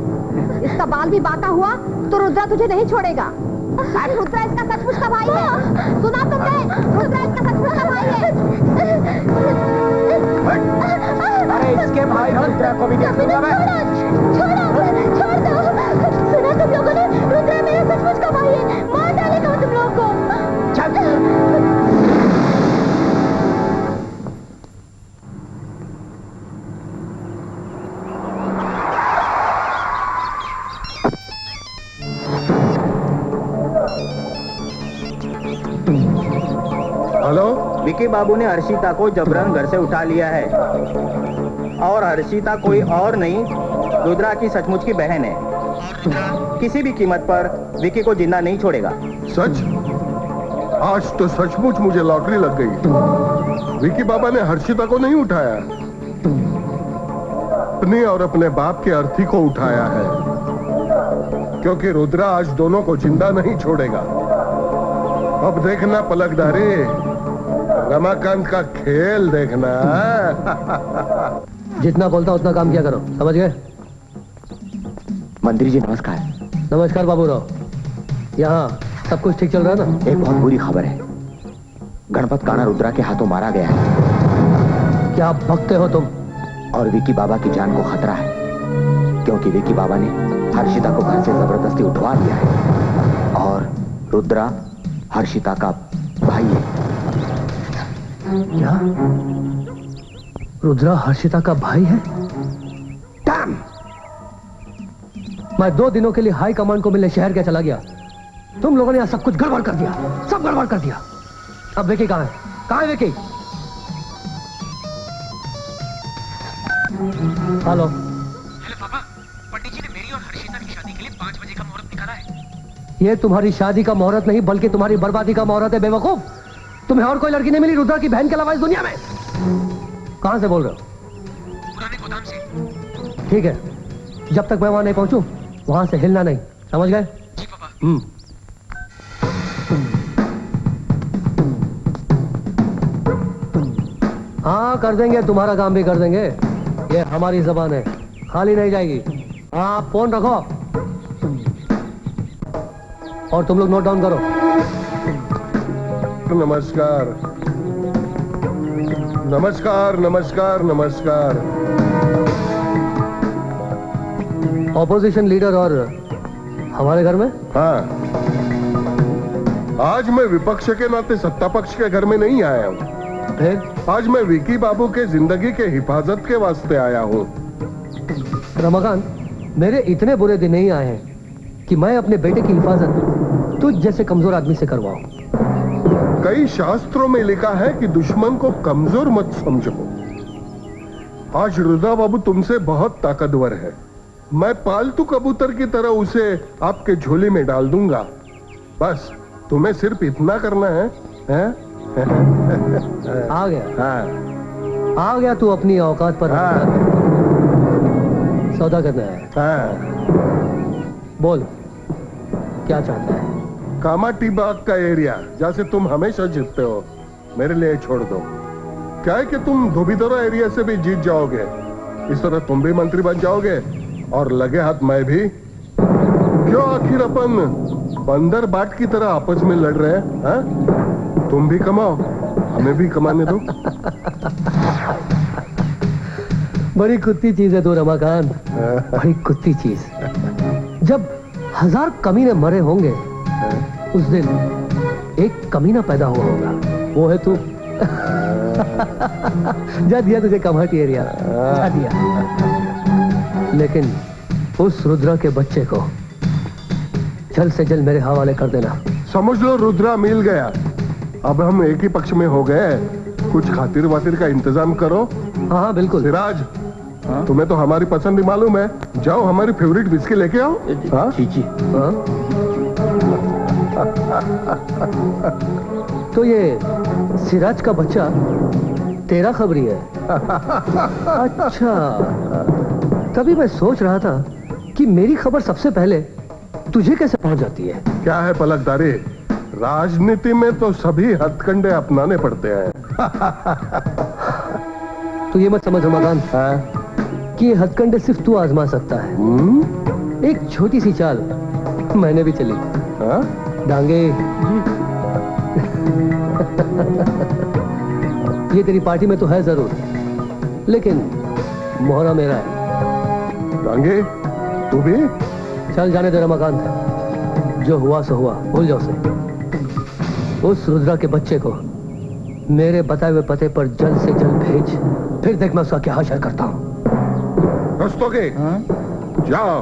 इसका बाल भी बांका हुआ तो रुद्रा तुझे नहीं छोड़ेगा। रुद्रा इसका सचमुच का भाई है। सुना तुमने? रुद्रा इसका सचमुच का भाई है। अरे इसके भाई रुद्रा को भी देख लूंगा मैं। छोड़ दो। सुना तुम लोगों ने? रुद्रा मेरा सचमुच का भाई है। मार डालेगा वो तुम लोगों को। चल। हेलो, विकी बाबू ने हर्षिता को जबरन घर से उठा लिया है और हर्षिता कोई और नहीं, रुद्रा की सचमुच की बहन है। किसी भी कीमत पर विकी को जिंदा नहीं छोड़ेगा। सच? आज तो सचमुच मुझे लॉटरी लग गई। विकी बाबा ने हर्षिता को नहीं उठाया, अपनी और अपने बाप के अर्थी को उठाया है, क्योंकि रुद्रा आज दोनों को जिंदा नहीं छोड़ेगा। अब देखना पलकधारी, रमाकांत का खेल देखना। जितना बोलता उतना काम किया करो, समझ गए? मंत्री जी नमस्कार। नमस्कार बाबूराव। यहाँ सब कुछ ठीक चल रहा है ना? एक बहुत बुरी खबर है, गणपत काना रुद्रा के हाथों मारा गया है। क्या भगते हो तुम? और विकी बाबा की जान को खतरा है, क्योंकि विकी बाबा ने हर्षिता को घर से जबरदस्ती उठवा लिया है और रुद्रा हर्षिता का भाई है। क्या? रुद्रा हर्षिता का भाई है? डैम! मैं 2 दिनों के लिए हाई कमांड को मिलने शहर क्या चला गया। तुम लोगों ने यहाँ सब कुछ गड़बड़ कर दिया, सब गड़बड़ कर दिया। अब विकी कहाँ है? कहाँ है विकी? हेलो पापा, पंडित जी ने मेरी और हर्षिता की शादी के लिए 5 बजे का मुहूर्त निकाला है। ये तुम्हारी शादी का मुहूर्त नहीं, बल्कि तुम्हारी बर्बादी का मुहूर्त है बेवकूफ। तुम्हें और कोई लड़की नहीं मिली रुद्रा की बहन के अलावा इस दुनिया में? कहां से बोल रहे हो? पुराने गोदाम से। ठीक है, जब तक मैं वहां नहीं पहुंचूं वहां से हिलना नहीं, समझ गए? जी पापा। हाँ कर देंगे, तुम्हारा काम भी कर देंगे। ये हमारी जबान है, खाली नहीं जाएगी। हाँ फोन रखो और तुम लोग नोट डाउन करो। नमस्कार नमस्कार नमस्कार नमस्कार। ऑपोजिशन लीडर और हमारे घर में? हाँ, आज मैं विपक्ष के नाते सत्ता पक्ष के घर में नहीं आया हूँ। फिर? आज मैं विकी बाबू के जिंदगी के हिफाजत के वास्ते आया हूँ। रमाकांत, मेरे इतने बुरे दिन नहीं आए हैं कि मैं अपने बेटे की हिफाजत तुझ जैसे कमजोर आदमी से करवाऊं। कई शास्त्रों में लिखा है कि दुश्मन को कमजोर मत समझो। आज रुद्रा बाबू तुमसे बहुत ताकतवर है। मैं पालतू कबूतर की तरह उसे आपके झोली में डाल दूंगा। बस तुम्हें सिर्फ इतना करना है, आ गया? हाँ। आ गया तू अपनी औकात पर। हाँ। सौदा करना है। हाँ। बोल क्या चाहता है? कामाटी बाग का एरिया जहाँ से तुम हमेशा जीतते हो, मेरे लिए छोड़ दो। क्या है कि तुम धोबीदोरा एरिया से भी जीत जाओगे, इस तरह तुम भी मंत्री बन जाओगे और लगे हाथ मैं भी। क्यों आखिर अपन बंदर बाट की तरह आपस में लड़ रहे हैं? हाँ? तुम भी कमाओ, हमें भी कमाने दो। बड़ी कुत्ती चीज है तू रमाकांत, बड़ी कुत्ती चीज। जब 1000 कमीने मरे होंगे उस दिन एक कमीना पैदा हुआ होगा, वो है तू। जा दिया तुझे कमाटी एरिया, जा दिया। लेकिन उस रुद्रा के बच्चे को जल्द से जल्द मेरे हवाले कर देना। समझ लो रुद्रा मिल गया। अब हम एक ही पक्ष में हो गए। कुछ खातिर वातिर का इंतजाम करो। हाँ बिल्कुल। सिराज, तुम्हें तो हमारी पसंद ही मालूम है। जाओ हमारी फेवरेट विस्की लेके आओ। हाँ? जी। तो ये सिराज का बच्चा तेरा खबरी है? अच्छा, तभी मैं सोच रहा था कि मेरी खबर सबसे पहले तुझे कैसे पहुंच जाती है। क्या है पलकदारी, राजनीति में तो सभी हथकंडे अपनाने पड़ते हैं। तो ये मत समझ रमाकांत कि ये हथकंडे सिर्फ तू आजमा सकता है। एक छोटी सी चाल मैंने भी चली। डांगे ये तेरी पार्टी में तो है जरूर, लेकिन मोहरा मेरा है। डांगे तू भी? चल जाने दे रमाकांत, जो हुआ सो हुआ, भूल जाओ उसे। उस रुद्रा के बच्चे को मेरे बताए हुए पते पर जल्द से जल्द भेज, फिर देख मैं उसका क्या हासिल करता हूँ। रस्तोगे? जाओ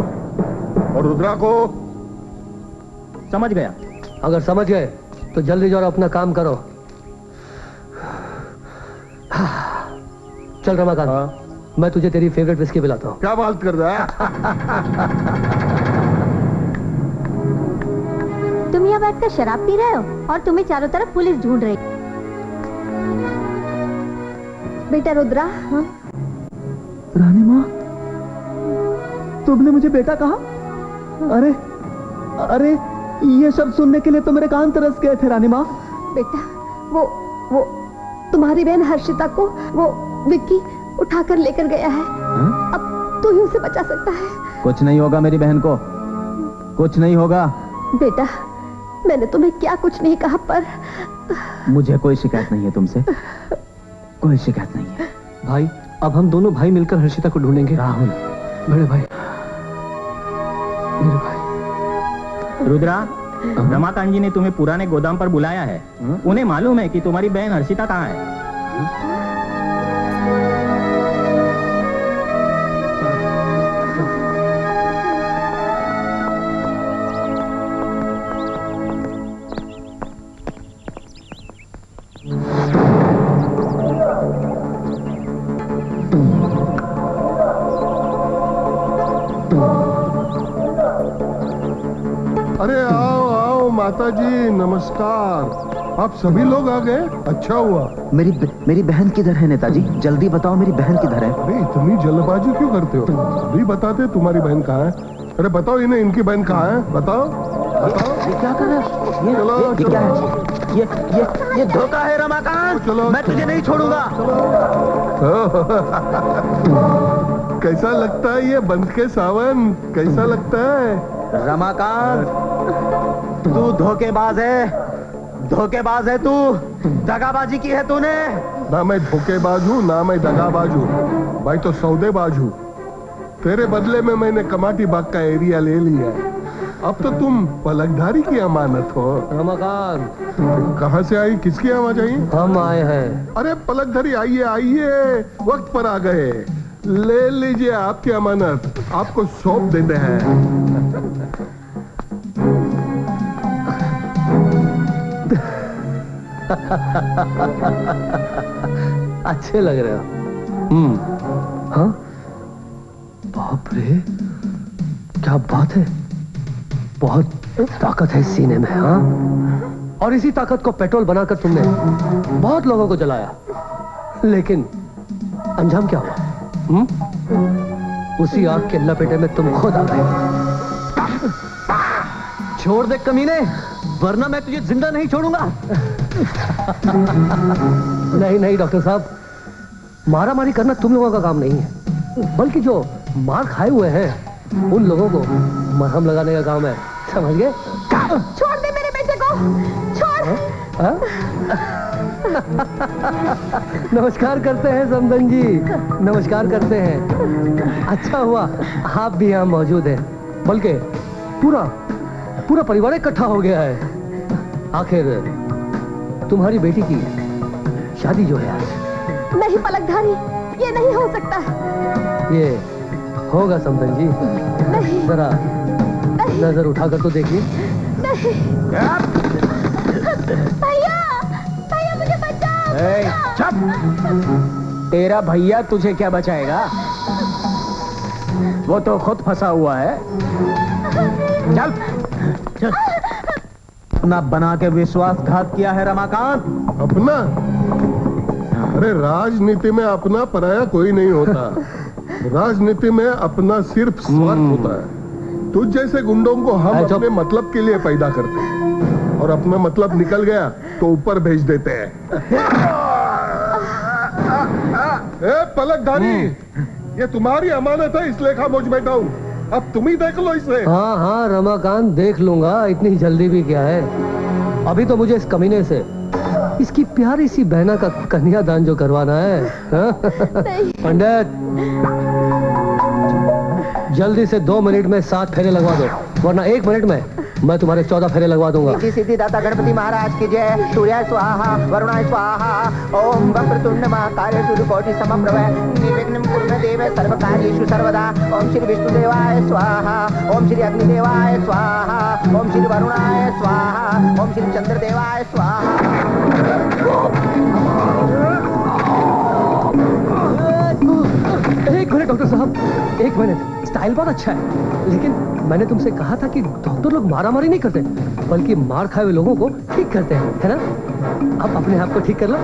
और रुद्रा को। समझ गया। अगर समझ गए तो जल्दी जाओ, अपना काम करो। चल रमाकांत, मैं तुझे तेरी फेवरेट विस्की पिलाता हूँ। क्या बात कर रहा है? तुम यहाँ बैठकर शराब पी रहे हो और तुम्हें चारों तरफ पुलिस ढूंढ रही। बेटा रुद्रा। हाँ? रानी माँ, तुमने मुझे बेटा कहा? अरे अरे, ये शब्द सुनने के लिए तो मेरे कान तरस गए थे रानी माँ। बेटा, वो तुम्हारी बहन हर्षिता को वो विक्की उठाकर लेकर गया है। हा? अब तू ही उसे बचा सकता है। कुछ नहीं होगा मेरी बहन को, कुछ नहीं होगा। बेटा, मैंने तुम्हें क्या कुछ नहीं कहा, पर मुझे कोई शिकायत नहीं है तुमसे, कोई शिकायत नहीं है। भाई, अब हम दोनों भाई मिलकर हर्षिता को ढूंढेंगे। राहुल, बड़े भाई, मेरे भाई। रुद्रा, रमाकांत जी ने तुम्हें पुराने गोदाम पर बुलाया है। उन्हें मालूम है कि तुम्हारी बहन हर्षिता कहाँ है। अरे आओ आओ माता जी, नमस्कार। आप सभी लोग आ गए, अच्छा हुआ। मेरी बहन किधर है नेताजी? जल्दी बताओ, मेरी बहन किधर है? अरे इतनी जल्दबाजी क्यों करते हो? अभी बताते तुम्हारी बहन कहाँ है। अरे बताओ इन्हें, इनकी बहन कहाँ है, बताओ बताओ। ये क्या कर रहा है? ये क्या है? ये धोखा है रमाकांत। चलो, मैं तुझे नहीं छोड़ूंगा। कैसा लगता है ये बंद के सावन, कैसा लगता है? रमाकांत, तू धोखेबाज है, धोखेबाज है तू। दगाबाजी की है तूने। ना मैं धोखेबाज हूँ, ना मैं दगाबाज हूँ, भाई तो सौदेबाज हूँ। तेरे बदले में मैंने कमाटी बाग का एरिया ले लिया है। अब तो तुम पलकधारी की अमानत हो। रमाकांत, कहाँ से आई, किसकी आवाज आई? हम आए हैं। अरे पलकधारी, आइए आइए, वक्त पर आ गए। ले लीजिए आपकी अमानत, आपको सौंप देते हैं। अच्छे लग रहे हो। हाँ, बाप रे, क्या बात है। बहुत ताकत है इस सीने में। हाँ, और इसी ताकत को पेट्रोल बनाकर तुमने बहुत लोगों को जलाया, लेकिन अंजाम क्या हुआ? उसी आग के लपेटे में तुम खुद आ गए। छोड़ दे कमीने, वरना मैं तुझे जिंदा नहीं छोड़ूंगा। नहीं नहीं डॉक्टर साहब, मारा मारी करना तुम लोगों का काम नहीं है, बल्कि जो मार खाए हुए हैं उन लोगों को मरहम लगाने का काम है, समझ गए? छोड़ दे मेरे बेटे को, छोड़। नमस्कार करते हैं समदन जी, नमस्कार करते हैं। अच्छा हुआ आप भी यहाँ मौजूद हैं, बल्कि पूरा परिवार इकट्ठा हो गया है। आखिर तुम्हारी बेटी की शादी जो है आज। नहीं पलकधारी, ये नहीं हो सकता। ये होगा समदन जी। नहीं, जरा नजर उठाकर तो देखिए। नहीं। भैया, भैया मुझे बचाओ। चुप! तेरा भैया तुझे क्या बचाएगा? वो तो खुद फंसा हुआ है। चल, चल। अपना बना के विश्वासघात किया है रमाकांत। अपना? अरे राजनीति में अपना पराया कोई नहीं होता। राजनीति में अपना सिर्फ स्वार्थ होता है। तुझ जैसे गुंडों को हम अपने मतलब के लिए पैदा करते हैं, और अपना मतलब निकल गया तो ऊपर भेज देते हैं। ए पलकधारी, ये तुम्हारी अमानत है, इसलिए खामोश बैठा हूँ। अब तुम ही देख लो इसे। हाँ हाँ रमाकांत, देख लूंगा, इतनी जल्दी भी क्या है। अभी तो मुझे इस कमीने से इसकी प्यारी सी बहना का कन्यादान जो करवाना है। पंडित, जल्दी से 2 मिनट में 7 फेरे लगवा दो, वरना 1 मिनट में मैं तुम्हारे 14 फेरे लगवा दूंगा। सिद्धिदाता गणपति महाराज की जय। सूर्याय स्वाहा, वरुणाय स्वाहा। ओम वक्रतुंड महाकाय सूर्यकोटि समप्रभ निर्विघ्नं कुरु मे देव सर्वकार्येषु सर्वदा। ओम श्री विष्णुदेवाय स्वाहा, ओम श्री अग्निदेवाय स्वाहा, ओम श्री वरुणाय स्वाहा, ओम श्री चंद्रदेवाय स्वाहा। एक मिनट डॉक्टर साहब, एक मिनट। स्टाइल बहुत अच्छा है, लेकिन मैंने तुमसे कहा था कि डॉक्टर लोग मारामारी नहीं करते, बल्कि मार खाए हुए लोगों को ठीक करते हैं, है ना? अब अपने आप को ठीक कर लो।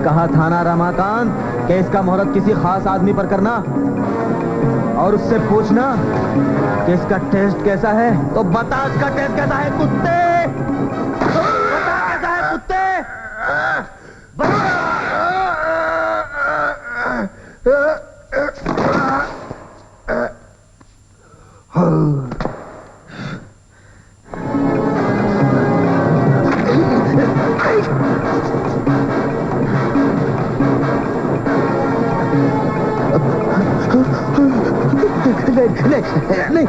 कहा था ना रमाकांत कि इसका मुहूर्त किसी खास आदमी पर करना और उससे पूछना कि इसका टेस्ट कैसा है। तो बता इसका टेस्ट कैसा है कुत्ते, बता कैसा है कुत्ते, नहीं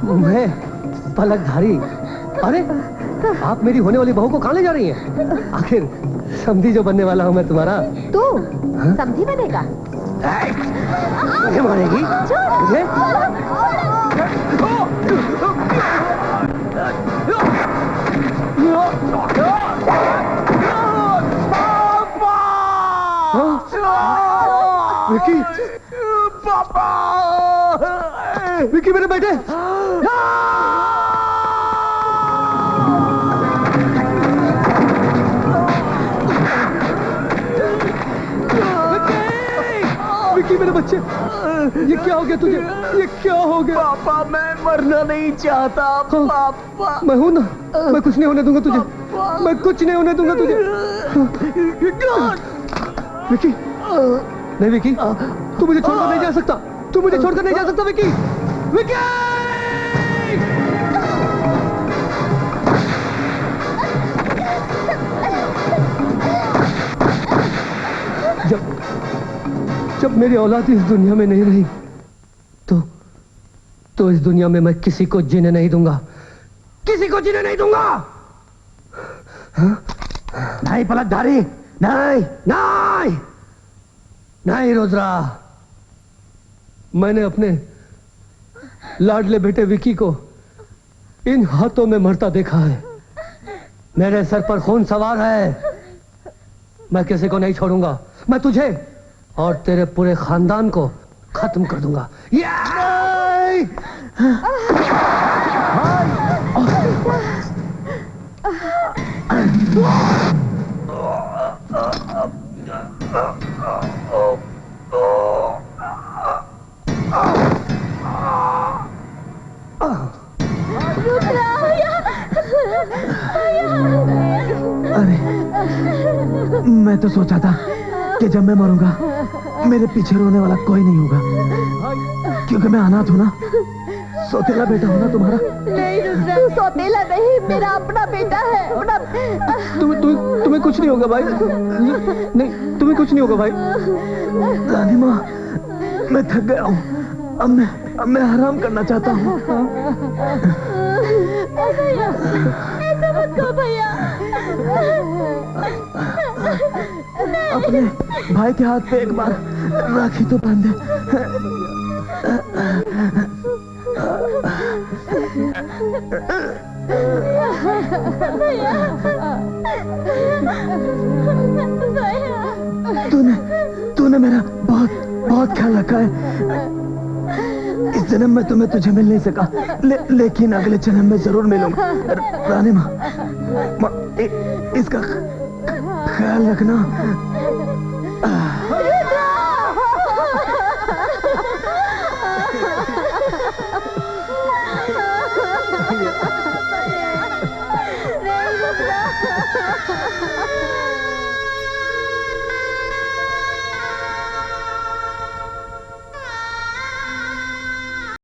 मैं पलकधारी। अरे आप मेरी होने वाली बहू को कहाँ ले जा रही हैं? आखिर समधी जो बनने वाला हूँ मैं तुम्हारा। तू समधी बनेगा? मुझे मारेगी? मुझे? विकी, पापा, विकी मेरे बेटे। विकी मेरे बच्चे, ये क्या हो गया तुझे? ये क्या हो गया? पापा मैं मरना नहीं चाहता। पापा मैं हूं ना, मैं कुछ नहीं होने दूंगा तुझे, मैं कुछ नहीं होने दूंगा तुझे। विकी, नहीं विकी, तू मुझे छोड़कर नहीं जा सकता, तू मुझे छोड़कर नहीं जा सकता विकी। विकी! जब मेरी औलाद इस दुनिया में नहीं रही तो इस दुनिया में मैं किसी को जीने नहीं दूंगा, किसी को जीने नहीं दूंगा। नहीं पलकधारी, नहीं नहीं नहीं रुद्रा, मैंने अपने लाडले बेटे विकी को इन हाथों में मरता देखा है। मेरे सर पर खून सवार है, मैं किसी को नहीं छोड़ूंगा। मैं तुझे और तेरे पूरे खानदान को खत्म कर दूंगा। अरे मैं तो सोचा था कि जब मैं मरूंगा मेरे पीछे रोने वाला कोई नहीं होगा, क्योंकि मैं अनाथ हूं ना, सौतेला बेटा हूं ना तुम्हारा। नहीं रुद्रा, तू सौतेला नहीं, मेरा अपना बेटा है। अपना तुम्हें कुछ नहीं होगा भाई, नहीं तुम्हें कुछ नहीं होगा भाई। रानी माँ, मैं थक गया हूँ। अब मैं आराम करना चाहता हूँ। भैया ऐसा मत कहो भैया। अपने भाई के हाथ पे एक बार राखी तो बांध दे। तूने मेरा बहुत ख्याल रखा है। इस जन्म में तुम्हें तुझे मिल नहीं सका, लेकिन अगले जन्म में जरूर मिलूंगा। रानी माँ, इसका ख्याल रखना।